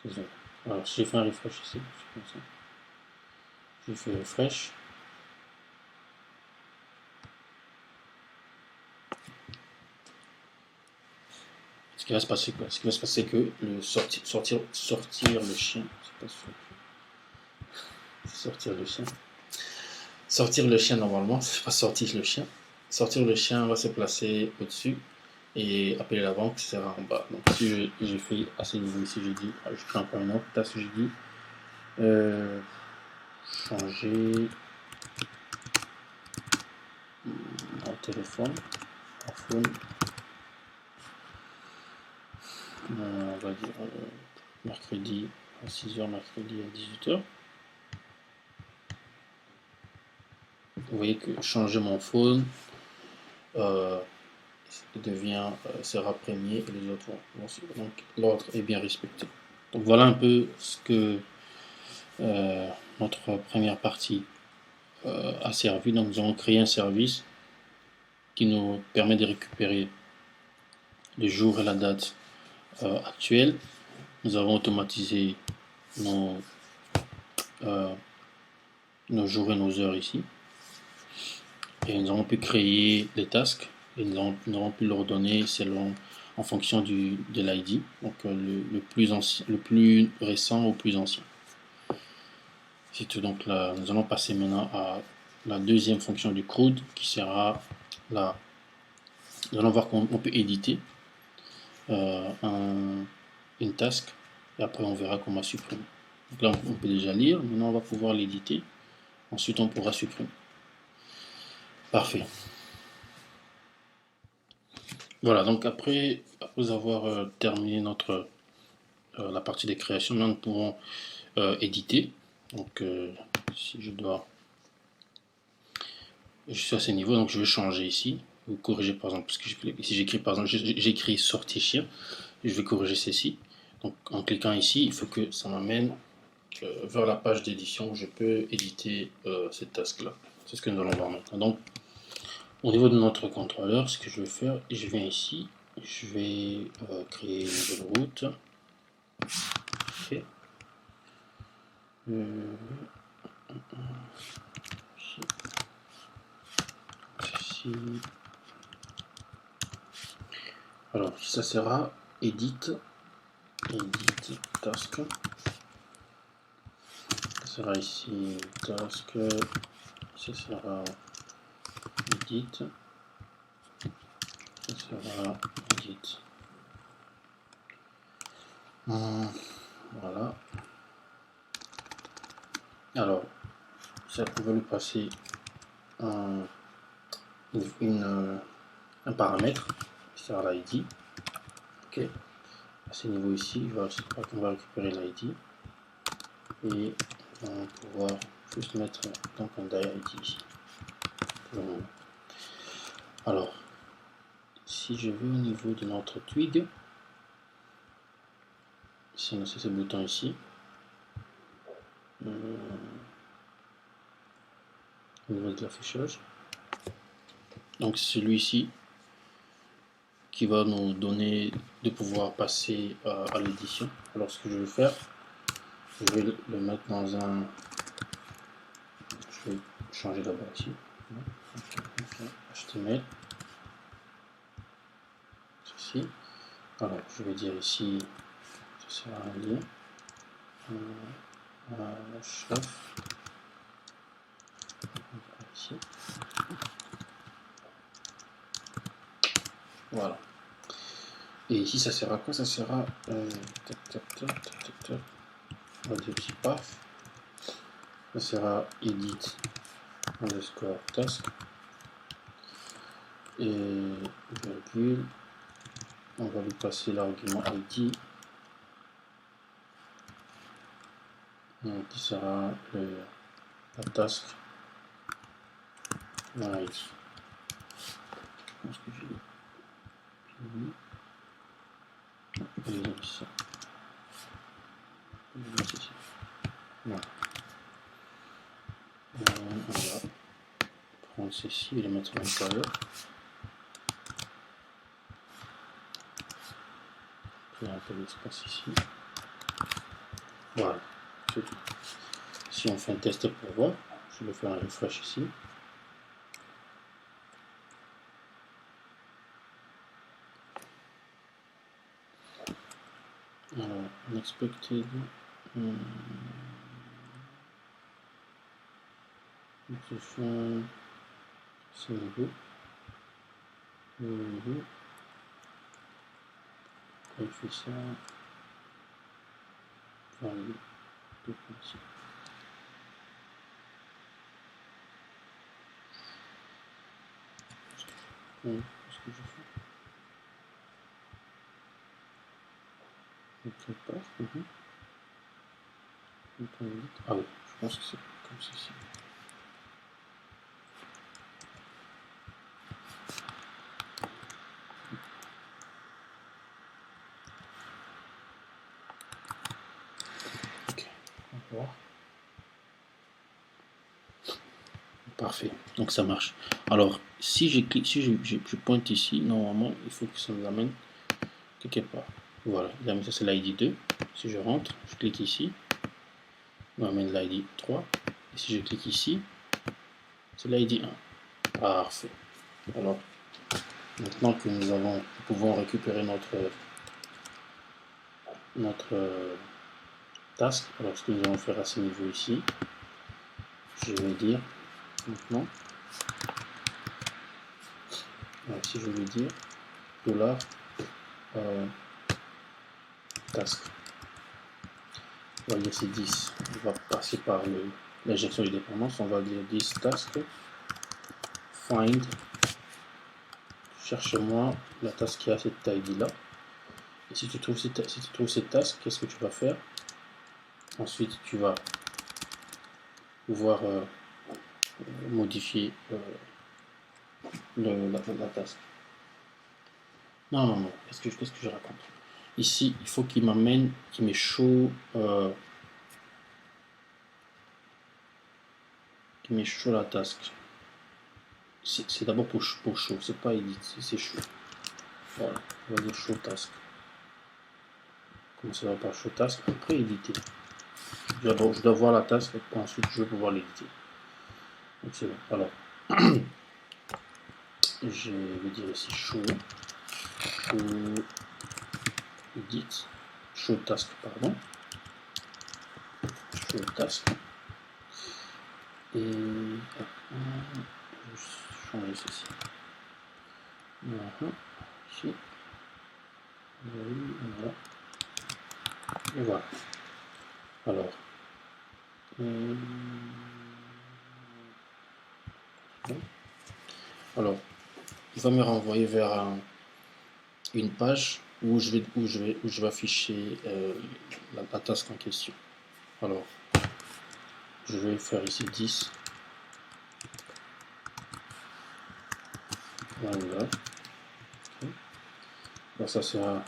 désolé. Alors, si j'ai fait un refresh ici, c'est comme ça. Je fais refresh. Ce qui va se passer quoi? Ce qui va se passer, c'est que le sortir le chien, c'est pas sortir le chien. sortir le chien normalement, c'est pas sortir le chien. Sortir le chien va se placer au-dessus et appeler la banque sera en bas. Donc si j'ai fait à ce niveau ici, j'ai dit, je crée encore une autre task, j'ai dit changer mon téléphone, mon phone, on va dire mercredi à 6h, mercredi à 18h. Vous voyez que changer mon phone sera premier et les autres vont suivre. Donc l'ordre est bien respecté. Donc voilà un peu ce que notre première partie a servi. Donc nous avons créé un service qui nous permet de récupérer le jour et la date actuelle. Nous avons automatisé nos, euh, nos jours et nos heures ici. Et nous avons pu créer des tasks et nous avons pu leur donner en fonction de l'ID, donc le plus ancien, le plus récent au plus ancien. C'est tout. Donc là, nous allons passer maintenant à la deuxième fonction du CRUD qui sera là. Nous allons voir qu'on peut éditer une task et après on verra comment supprimer. Donc là on peut déjà lire, maintenant on va pouvoir l'éditer, ensuite on pourra supprimer. Parfait. Voilà, donc après avoir terminé la partie des créations, maintenant nous pourrons éditer. Donc si je suis à ce niveau, donc je vais changer ici, ou corriger par exemple, parce que ici j'écris par exemple, j'écris sortie chien, je vais corriger ceci. Donc en cliquant ici, il faut que ça m'amène vers la page d'édition où je peux éditer cette task là. C'est ce que nous allons voir maintenant. Donc au niveau de notre contrôleur, ce que je vais faire, je viens ici, je vais créer une nouvelle route. Okay. Ici. Alors ça sera edit task. Ça sera ici task. Ça sera edit. Ça sera edit. Voilà. Alors, ça va lui passer un paramètre, qui sera l'ID. Ok. À ce niveau ici, on va récupérer l'ID et on va pouvoir juste mettre donc un ID ici. Alors, si je vais au niveau de notre twig, c'est ce bouton ici. Au niveau de l'affichage. Donc celui-ci qui va nous donner de pouvoir passer à l'édition. Alors ce que je vais faire, je vais le mettre dans un... Je vais changer d'abord ici. HTML. Ceci. Alors je vais dire ici, ce sera un lien. Chef. Ici. Voilà. Et ici, ça sert à quoi? Ça sera on va dire ici paf. Ça sera edit underscore task et virgule. On va lui passer l'argument ID qui sera la task dans l'ID. Je pense que j'ai mis. Voilà. On va prendre ceci et les mettre à l'intérieur. Créer un peu d'espace ici. Voilà, c'est tout. Si on fait un test pour voir, je vais faire un refresh ici. Alors, unexpected. Donc, ce sont c'est nouveau. Nouveau. Et je fais ça. Valide. Deux points. Qu'est-ce que je fais? Quelque part. Ah oui, je pense que c'est comme ceci. Ok, on va voir. Parfait, donc ça marche. Alors, si je clique, si je pointe ici, normalement, il faut que ça nous amène quelque part. Voilà, ça c'est l'ID 2. Si je rentre, je clique ici, on m'amène l'ID 3. Et si je clique ici, c'est l'ID 1. Parfait. Alors, maintenant que nous pouvons récupérer notre task, alors ce que nous allons faire à ce niveau ici, je vais dire maintenant, si je vais dire dollar task, on va dire c'est 10, on va passer par l'injection de dépendance, on va dire 10 task, find, cherche-moi la task qui a cette ID là, et si tu trouves cette task, qu'est-ce que tu vas faire? Ensuite tu vas pouvoir modifier la task. Non, qu'est-ce que je raconte? Ici, il faut qu'il m'amène, qu'il me show, la task. C'est d'abord pour show, c'est pas edit, c'est show. Voilà, on va dire show task. Comme ça va par show task, après éditer. D'abord, je dois voir la task, et ensuite je vais pouvoir l'éditer. Donc c'est bon. Alors, je vais dire ici show edit, show task, pardon. Show task. Et je vais changer ceci. Voilà, ici. Voilà. Et voilà. Alors, il va me renvoyer vers une page où je vais afficher la task en question. Alors, je vais faire ici 10. Voilà. Okay. Alors, ça sera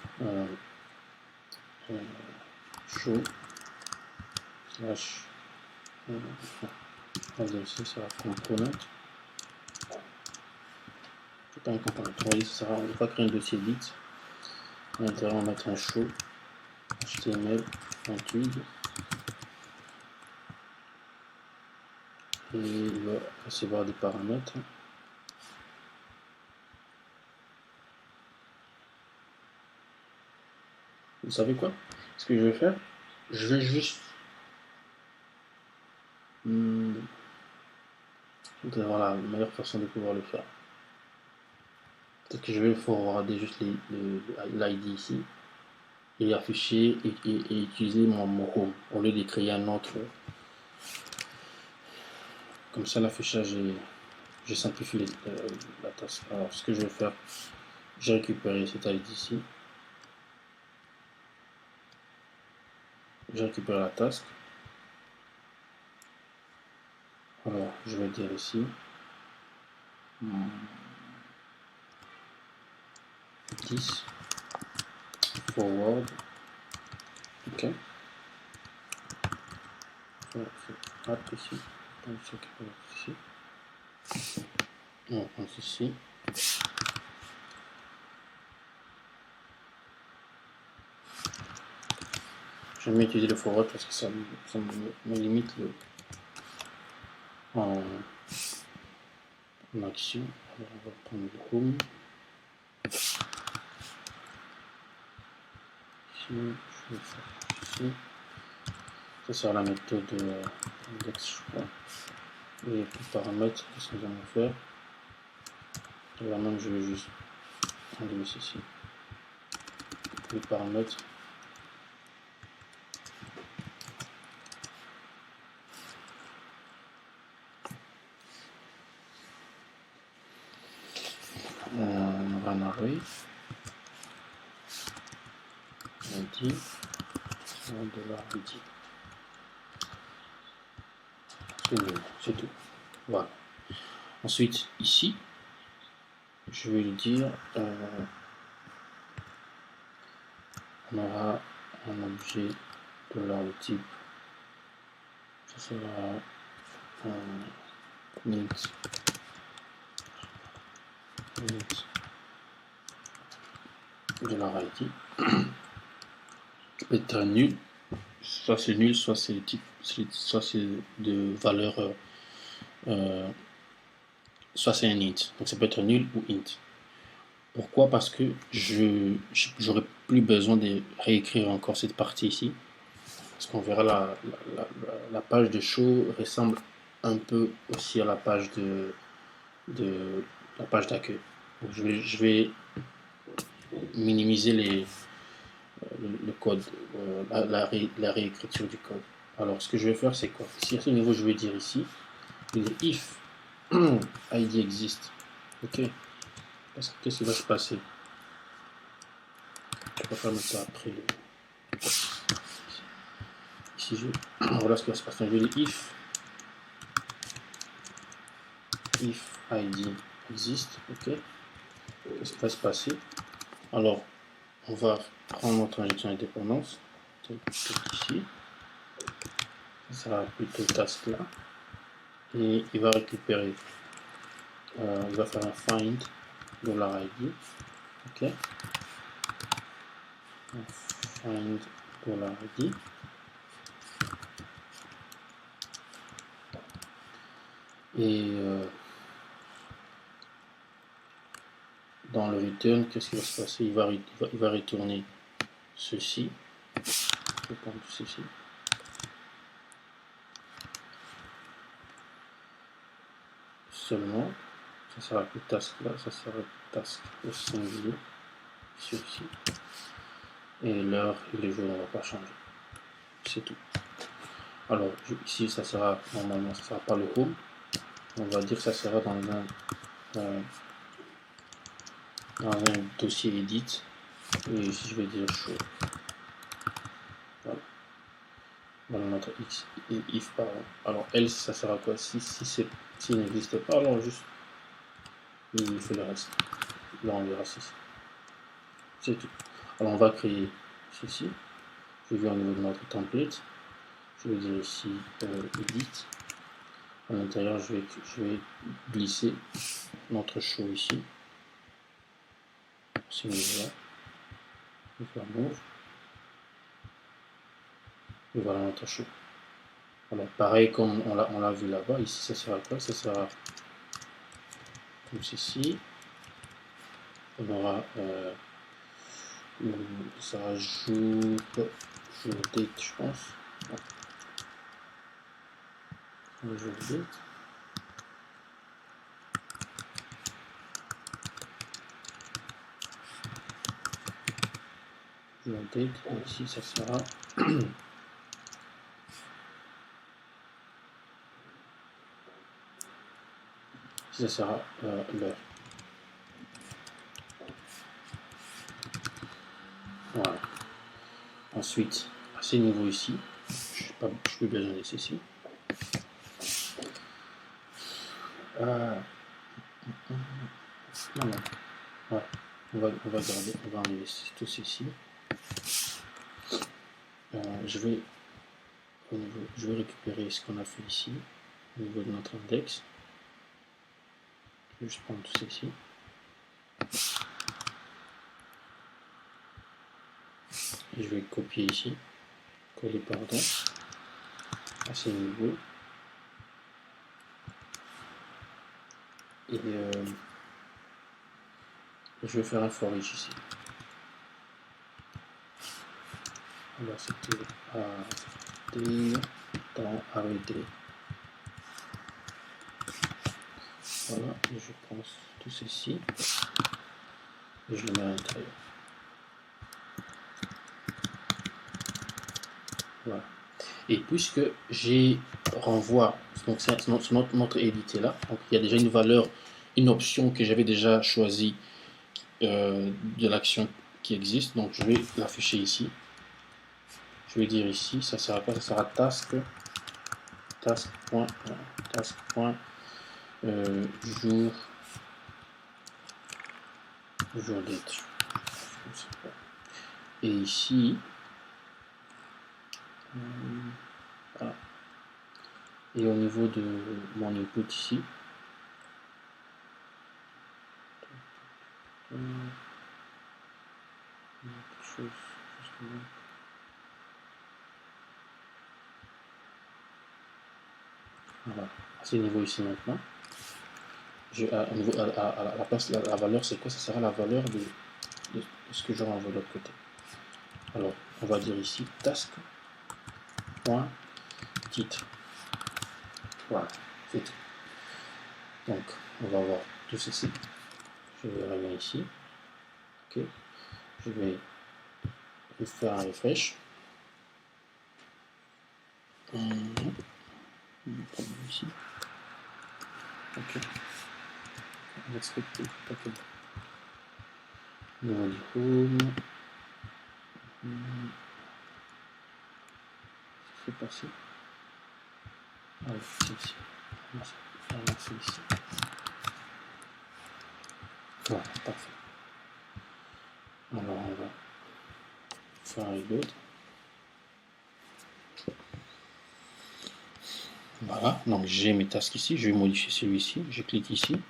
show slash ici ça sera component. C'est pas un component. On va créer un dossier vite. À l'intérieur, on va mettre un show HTML .twig et il va recevoir des paramètres. Vous savez quoi? Ce que je vais faire, je vais juste avoir la meilleure façon de pouvoir le faire. Peut-être que je vais forwarder juste l'ID ici et afficher et utiliser mon home au lieu de créer un autre. Comme ça, l'affichage j'ai simplifié la task. Alors, ce que je vais faire, j'ai récupéré cet ID ici. J'ai récupéré la task. Alors, je vais dire ici 10 forward. Ok. Hop ici. On prend ceci. J'aime bien utiliser le forward parce que ça me limite en action. Alors on va prendre le home. Ici, je vais faire ici. Ça sera la méthode index, je crois. les paramètres, qu'est-ce que nous allons faire? Et là même, je vais juste enlever ceci. Les paramètres. On aura un array. ID. $ID. C'est tout. Voilà. Ensuite, ici, je vais lui dire, on aura un objet de type, ça sera int $ID, peut être nul, soit c'est nul, soit c'est type, soit c'est de valeur, soit c'est un int, donc ça peut être nul ou int. Pourquoi? Parce que j'aurais plus besoin de réécrire encore cette partie ici. Parce qu'on verra la page de show ressemble un peu aussi à la page la page d'accueil. Donc je vais minimiser le code, la réécriture du code. Alors ce que je vais faire, c'est quoi? Ici à ce niveau, je vais dire ici, if id existe. Ok. Parce que qu'est-ce qui va se passer? Je ne vais pas mettre ça après le. Ici, voilà ce qui va se passer. Je vais dire if id existe. Ok. Qu'est-ce qui va se passer? Alors, on va prendre notre injection de dépendance. Ici. Ça sera plutôt task là. Et il va récupérer. Il va faire un find $id. Ok. Find $id. Et dans le return, qu'est-ce qui va se passer? Il va retourner ceci. Je vais prendre ceci. Seulement, ça sera plus task là, ça sera task au singulier, ici. Et l'heure et les jours, on ne va pas changer. C'est tout. Alors, ici, ça sera, normalement, ça sera pas le home. On va dire que ça sera dans un dossier edit. Et ici, je vais dire show. Voilà. Voilà notre if, pardon. Alors, else, ça sera quoi? S'il n'existe pas, alors juste, il fait le reste. Là, on verra ceci. C'est tout. Alors, on va créer ceci. Je vais au niveau de notre template. Je vais dire ici edit. À l'intérieur, je vais glisser notre show ici. Ce niveau-là. Je vais faire move. Et voilà notre show. Alors, pareil comme on l'a vu là-bas, ici, ça sera quoi? Ça sera comme ceci. On aura ça sera jour date, je pense. Jour date. Jour date, et ici ça sera ici ça sera l'heure. Voilà. Ensuite, à ces niveaux ici, je n'ai plus besoin de ceci. Non. Ouais. On va garder, on va enlever tout ceci. Je vais récupérer ce qu'on a fait ici au niveau de notre index. Je vais juste prendre tout ceci. Et je vais copier ici, coller pardon, à ces niveaux. Et je vais faire un for each ici. Alors c'était dans arrêter. Voilà, et je prends tout ceci et je le mets à l'intérieur. Voilà. Et puisque j'ai renvoie, donc c'est notre édité là, donc il y a déjà une valeur, une option que j'avais déjà choisie de l'action qui existe, donc je vais l'afficher ici. Je vais dire ici, ça sera quoi? Ça sera task jour date. Et ici, voilà. Et au niveau de mon input ici, voilà, à ce niveau ici maintenant, à la place, la valeur c'est quoi? Ça sera la valeur de ce que j'aurai envoyé de l'autre côté. Alors, on va dire ici task.titre. Voilà, c'est tout. Donc, on va voir tout ceci. Je vais revenir ici. Ok. Je vais faire un refresh. Ici. Ok. On va accepter. Ok. Niveau du home. C'est passé. Ah oui, c'est ici. C'est ici. Voilà, parfait. Alors on va faire un reload. Voilà, donc j'ai mes tasks ici, je vais modifier celui-ci, je clique ici.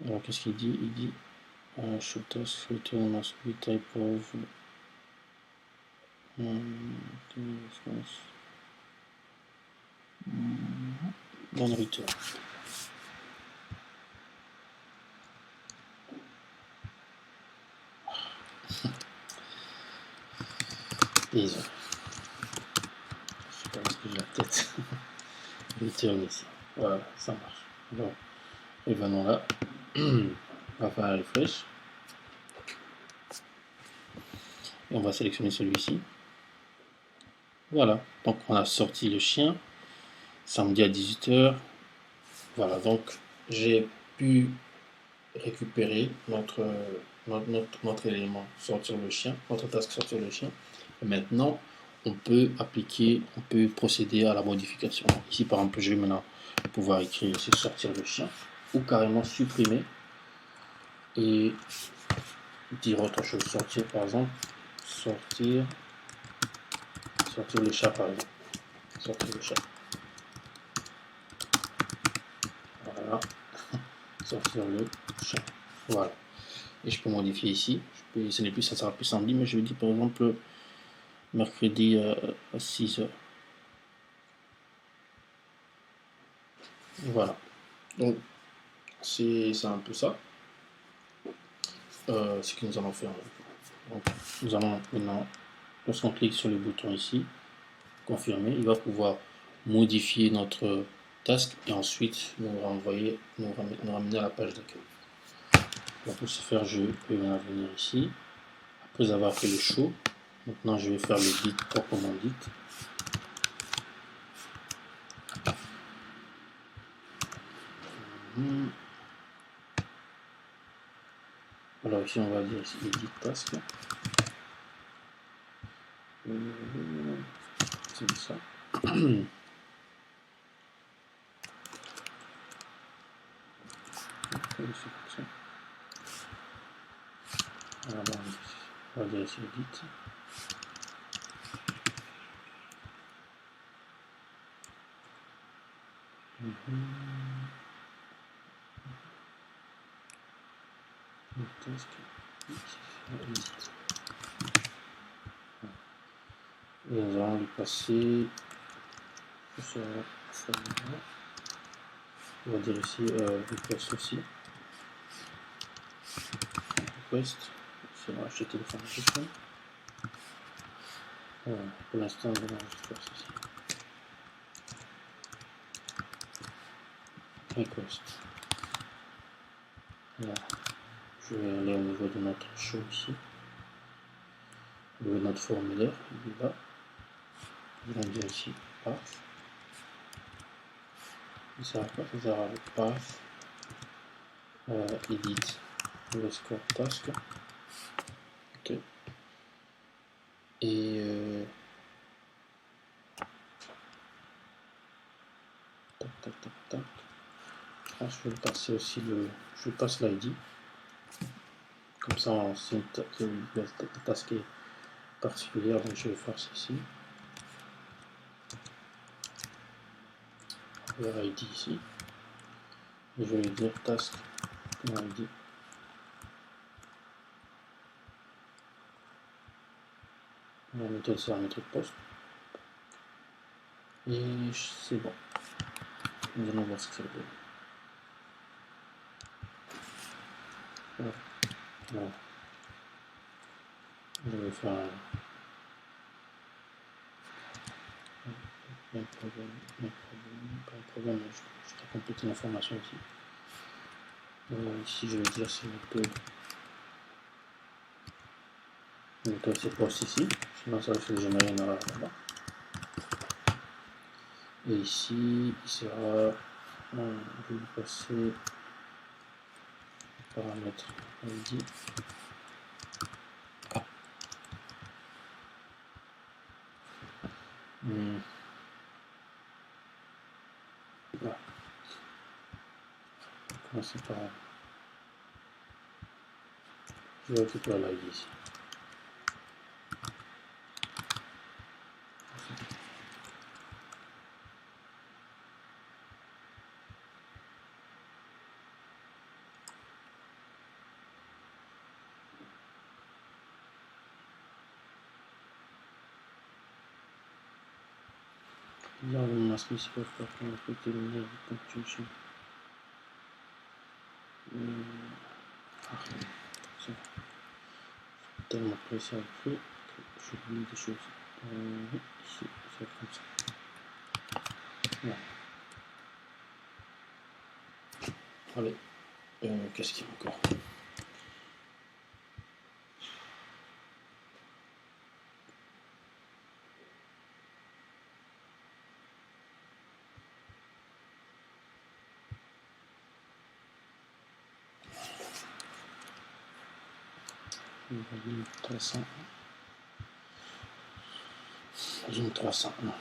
Alors qu'est-ce qu'il dit? Il dit show task return must be type of non return. Désolé. Je sais pas parce que j'ai la tête. Return ici. Voilà, ça marche. Bon, et venons là. On va faire un refresh. Et on va sélectionner celui-ci. Voilà, donc on a sorti le chien samedi à 18 h. Voilà, donc j'ai pu récupérer notre élément sortir le chien, notre task sortir le chien. Et maintenant, on peut procéder à la modification. Ici, par exemple, je vais maintenant pouvoir écrire ici sortir le chien ou carrément supprimer et dire autre chose. Sortir, par exemple, sortir le chat, par exemple. Sortir le chat. Voilà. Sortir le chat. Voilà. Et je peux modifier ici. Ce n'est plus, ça sera plus samedi, mais je vais dire par exemple mercredi à 6 h. Voilà. Donc c'est un peu ça. Ce que nous allons faire. Donc, nous allons maintenant, lorsqu'on clique sur le bouton ici, confirmer, il va pouvoir modifier notre task et ensuite nous ramener à la page d'accueil. Donc pour ce faire, je peux maintenant venir ici. Après avoir fait le show, maintenant je vais faire le dit proprement dit. Alors ici on va dire ici edit task. C'est ça. Alors, on va dire ici edit. Et nous allons lui passer. On va dire ici request aussi. Request. C'est acheter le fonction. Voilà. Pour l'instant, on va juste faire ceci. request. Là, je vais aller au niveau de notre show ici, au niveau de notre formulaire, il est là. Je vais dire ici path. Ça sera path edit underscore task. Ok. Et tac. Je pense que je vais passer aussi je passe l'ID. Comme ça, c'est une task est particulière, donc je vais faire ceci. Leur ID ici. Et je vais lui dire task ID. On va mettre aussi un méthode post. Et c'est bon. Nous allons voir ce que ça donne. Voilà. Je vais faire pas de problème, je dois compléter l'information ici. Ici je vais dire c'est méthode c'est post ici, sinon ça va faire générer une erreur là-bas. Et ici il sera, je vais lui passer paramètre ID. Voilà. Commencer par, je vais récupérer l'ID ici. L'environnement spécifique pour respecter le niveau de punctuation. C'est tellement pressé à le faire que j'oublie des choses. Ici, ça va être comme ça. Voilà. Allez, qu'est-ce qu'il y a encore? Volume 300. Volume 301.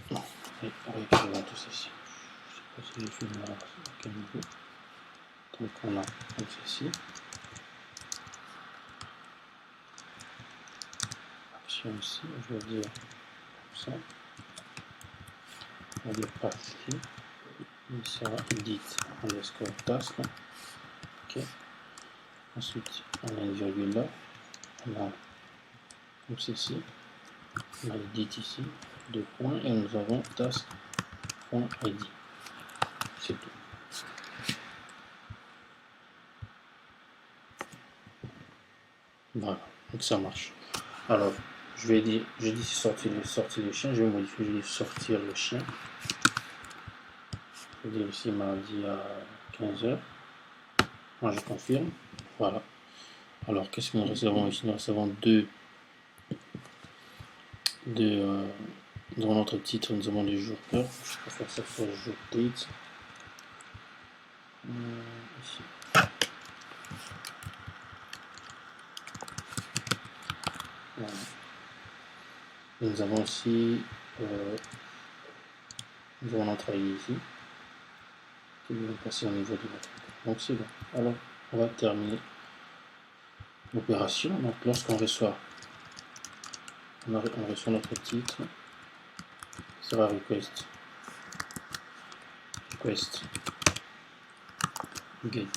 Non, réécrivons tout ceci. Je ne sais pas si j'ai fait une erreur à quel niveau. Donc on a comme ceci. Action ici, je vais dire comme ça. On va dire path ici. Il sera edit underscore task. Ok. Ensuite, on a une virgule là. On a comme ceci. On a edit ici. 2 points. Et nous avons task.id. C'est tout. Voilà, donc ça marche. Alors, j'ai dit sortir le chien, je vais modifier, je vais sortir le chien. Je vais dire ici mardi à 15h. Moi je confirme. Voilà. Alors, qu'est-ce que nous recevons ici? Nous recevons dans notre titre, nous avons le jour heure. Je préfère ça faire jour date. Ici. Voilà. Et nous avons aussi nous avons notre ID ici qui va passer au niveau de notre. Donc c'est bon. Alors on va terminer l'opération. Donc lorsqu'on reçoit on reçoit notre titre, sera request get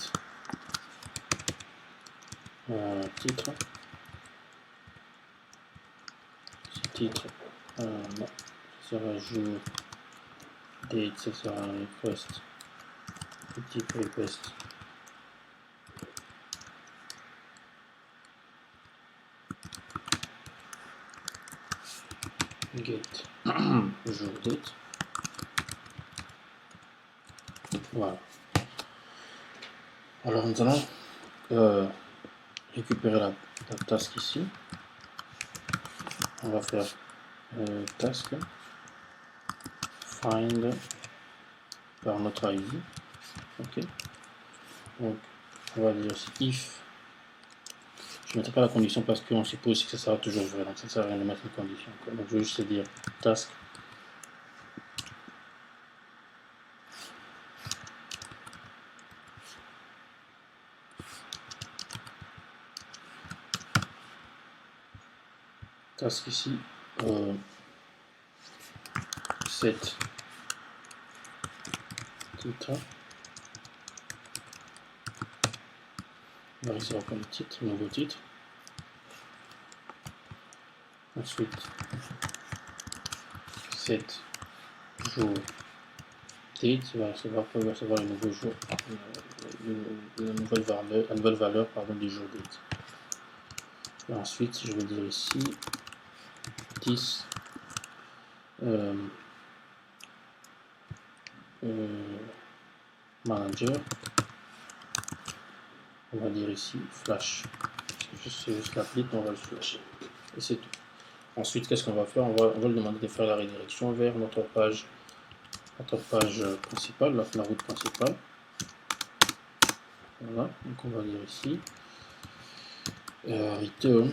titre. Ce titre non, ce sera jour date, ça sera un request, petit request. Get jour date. Voilà. Alors nous allons récupérer la task ici. On va faire task find par notre ID. Ok. Donc on va dire if. Je ne mettrai pas la condition parce qu'on suppose que ça sera toujours vrai, donc ça ne sert à rien de mettre une condition. Donc je vais juste dire task task ici set titre. On va recevoir comme titre, nouveau titre. Ensuite set jour date, il va recevoir le nouveau jour, la nouvelle valeur pardon, du jour date. Et ensuite je vais dire ici 10 manager, on va dire ici flash, c'est juste l'appli, on va le flasher et c'est tout. Ensuite qu'est-ce qu'on va faire, on va lui demander de faire la redirection vers notre page principale, la route principale. Voilà, donc on va dire ici return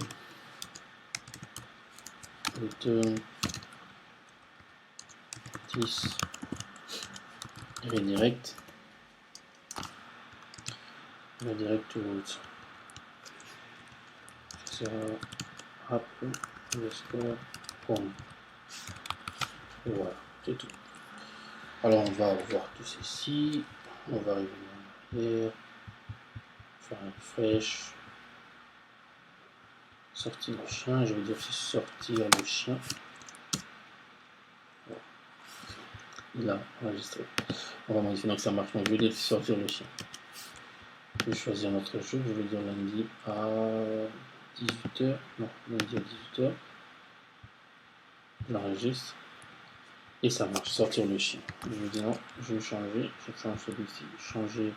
10 redirect to route. Ça app underscore home. Voilà, c'est tout. Alors on va voir tout ceci, on va arriver en arrière, faire un refresh, sortir le chien, je vais dire sortir le chien. Il a enregistré. On va modifier donc ça marche. Donc je vais dire sortir le chien. Je vais choisir notre jeu, je vais dire lundi à 18h. Non, lundi à 18h. J'enregistre. Et ça marche, sortir le chien. Je vais dire non, je vais changer. Je change celui-ci. Changer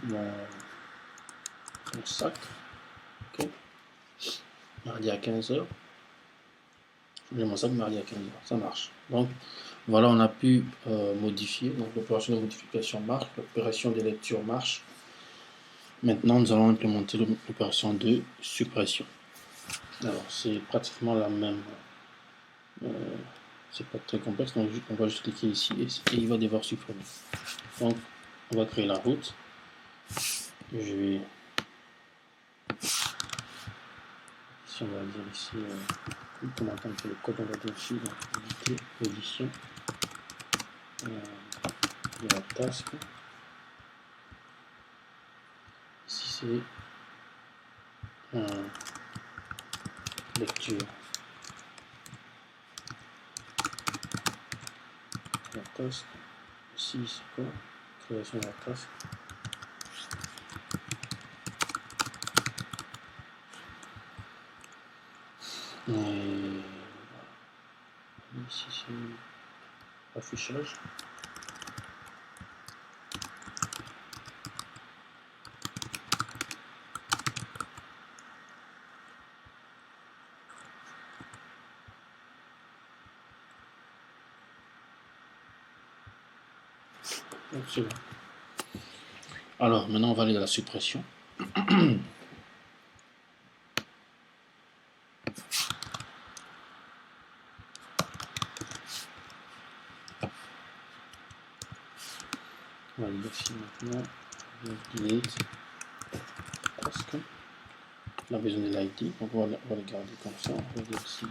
mon sac. Ok. Mardi à 15h. Je mets mon sac mardi à 15h. Ça marche. Donc voilà, on a pu modifier. Donc l'opération de modification marche, l'opération de lecture marche. Maintenant, nous allons implémenter l'opération de suppression. Alors, c'est pratiquement la même. C'est pas très complexe, donc on va juste cliquer ici et il va devoir supprimer. Donc, on va créer la route. Je vais. Si on va dire ici, comment on fait le code, on va dire ici, donc éditer, édition, de la task. Ici, c'est lecture. La task. Ici, c'est quoi? Création de la task. Et ici, c'est affichage. Bon. Alors, maintenant, on va aller à la suppression. On va dire ici maintenant, delete task. On a besoin de l'ID, donc on va le garder comme ça. On va dire ici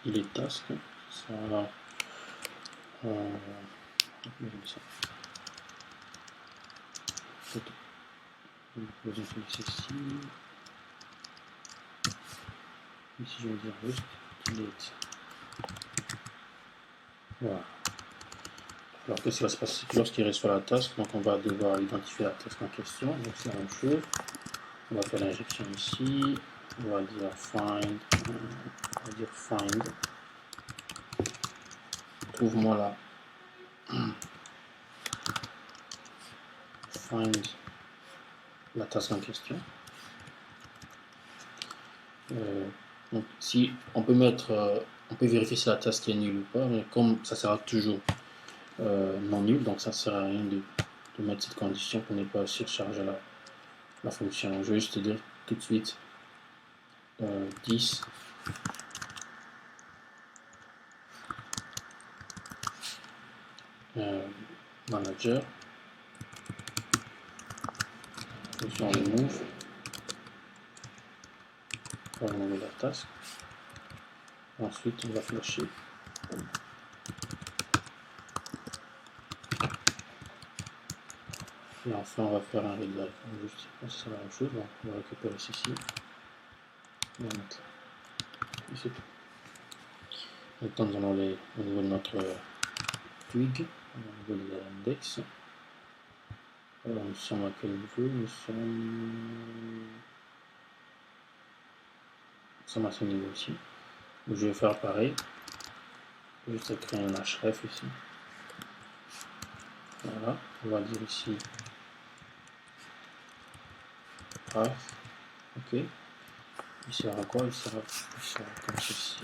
delete task. Ça va. Ici, je vais dire juste delete Voilà. Alors qu'est-ce qui va se passer lorsqu'il reçoit la task? Donc on va devoir identifier la task en question. Donc c'est la même chose. On va faire l'injection ici. On va dire find. Trouve-moi la find la task en question. Donc si on peut mettre, on peut vérifier si la task est nulle ou pas, mais comme ça sera toujours non nul, donc ça ne sert à rien de mettre cette condition pour ne pas surcharger la fonction. Je vais juste te dire tout de suite 10 manager, fonction remove, on va remonter la task. Ensuite, on va flasher. Et enfin, on va faire un read live. C'est la même chose. Donc, on va récupérer ceci. Et on va mettre là. Et c'est tout. Maintenant, nous allons aller au niveau de notre twig, au niveau de l'index. Alors, nous sommes à quel niveau? Nous sommes à ce niveau ici. Donc, je vais faire pareil. Juste créer un href ici. Voilà. On va dire ici path. Ok. Il sera quoi? Il sera comme ceci.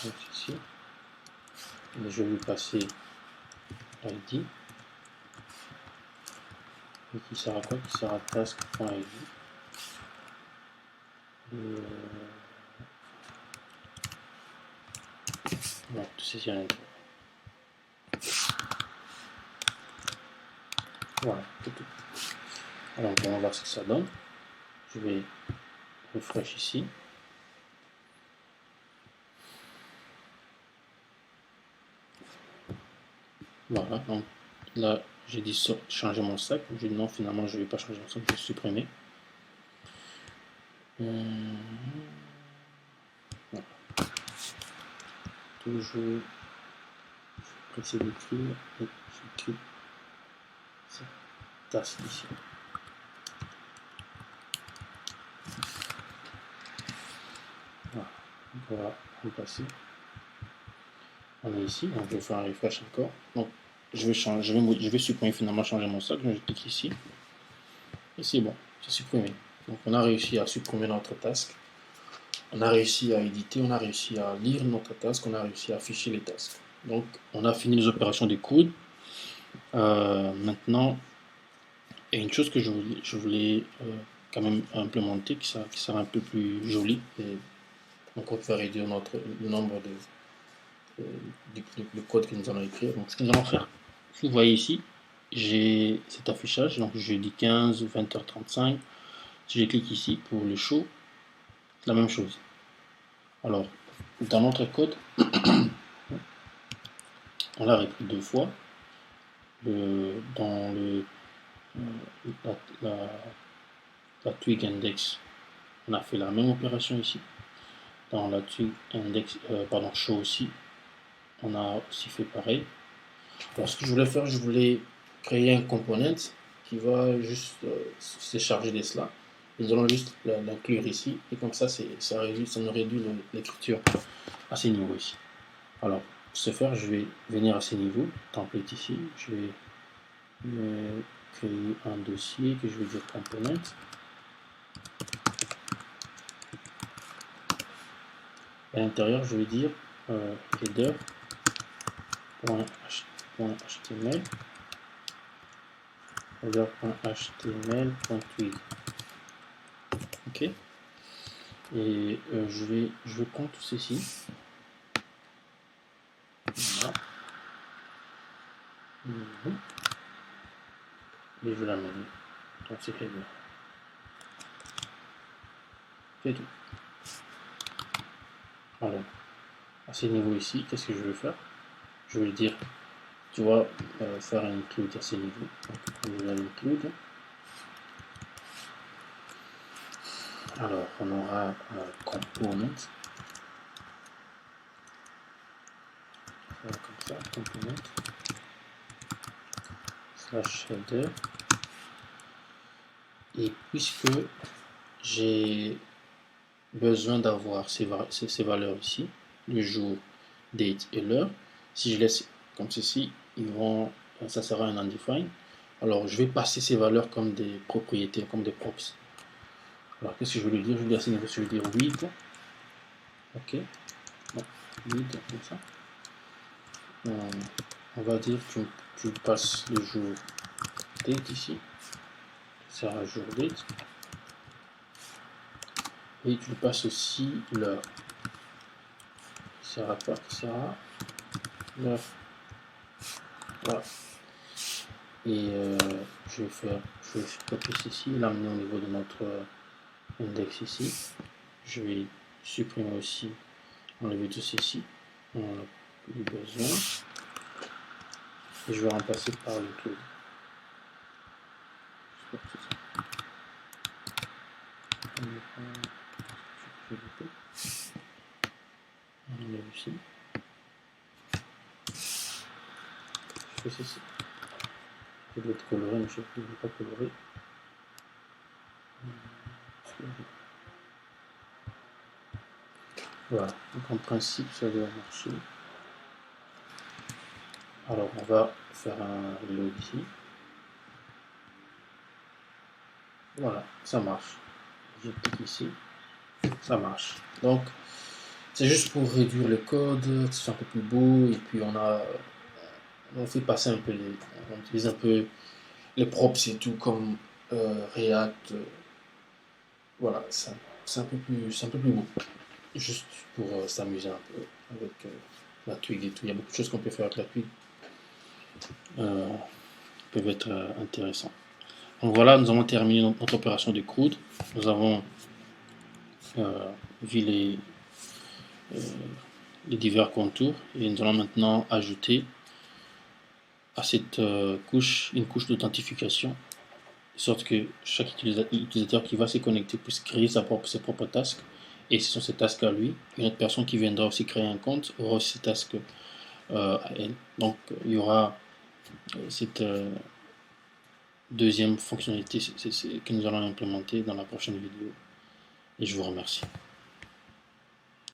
Comme ceci. Et je vais lui passer ID. Et qui sera quoi? Qui sera task.id. Non, tout ceci à l'intérieur. Voilà, c'est tout. Alors on va voir ce que ça donne. Je vais refresh ici. Voilà, donc là j'ai dit changer mon sac. J'ai dit non, finalement je ne vais pas changer mon sac, je vais supprimer. Voilà. Toujours presser d'écrire et j'écris cette task ici. Voilà, on va repasser. On est ici, donc je vais faire un refresh encore. Donc je vais supprimer finalement changer mon sac. Je clique ici. Et c'est bon, c'est supprimé. Donc on a réussi à supprimer notre task. On a réussi à éditer, on a réussi à lire notre task, on a réussi à afficher les tasks. Donc on a fini les opérations des codes. Maintenant, il y a une chose que je voulais quand même implémenter qui sera un peu plus joli. Et donc on peut réduire le nombre de code que nous allons écrire. Donc ce que nous allons faire, si vous voyez ici, j'ai cet affichage, donc je dis 15, 20h35. Si je clique ici pour le show, c'est la même chose. Alors, dans notre code, on l'a repris deux fois. Dans la twig index, on a fait la même opération ici. Dans la twig index, show aussi, on a aussi fait pareil. Alors, ce que je voulais faire, je voulais créer un component qui va juste se charger de cela. Nous allons juste l'inclure ici, et comme ça, ça nous réduit l'écriture à ces niveaux ici. Alors, pour ce faire, je vais venir à ces niveaux, template ici, je vais créer un dossier que je vais dire component. À l'intérieur, je vais dire header.html header.html.twig. Ok. Et je vais prendre tout ceci. Voilà. Et je vais l'amener dans ces header. C'est tout. Alors, à ce niveau ici, qu'est-ce que je vais faire? Je vais dire, tu vas faire un include à ce niveau. Donc, je vais include. Alors, on aura component. Comme ça, component slash header. Et puisque j'ai besoin d'avoir ces valeurs ici, le jour, date et l'heure, si je laisse comme ceci, ça sera un undefined. Alors je vais passer ces valeurs comme des propriétés, comme des props. Alors qu'est-ce que je vais lui dire? Je vais lui assigner, je vais dire width. Ok. Bon, width comme ça. On va dire que tu passes le jour date ici. Ça sera jour date. Et tu passes aussi l'heure. Ça sera pas, ça sera l'heure. Voilà. Et je vais copier ceci, l'amener au niveau de notre index ici. Je vais supprimer aussi, enlever tout ceci. On n'a plus besoin. Et je vais remplacer par le tout. On enlève ici. Je fais ceci. Je dois être coloré, mais je ne vais pas colorer. Voilà, donc en principe ça doit marcher. Alors on va faire un reload ici. Voilà, ça marche. Je clique ici, ça marche. Donc c'est juste pour réduire le code, c'est un peu plus beau, et puis on fait passer un peu on utilise un peu les props et tout comme React. Voilà, c'est un peu plus beau. Juste pour s'amuser un peu avec la twig et tout. Il y a beaucoup de choses qu'on peut faire avec la twig. Peuvent être intéressants. Donc voilà, nous avons terminé notre opération de CRUD. Nous avons vu les divers contours et nous allons maintenant ajouter à cette couche une couche d'authentification, de sorte que chaque utilisateur qui va se connecter puisse créer ses propres tasks. Et ce sont ces tasks à lui. Une autre personne qui viendra aussi créer un compte aura aussi ces tasks à elle. Donc il y aura cette deuxième fonctionnalité que nous allons implémenter dans la prochaine vidéo. Et je vous remercie.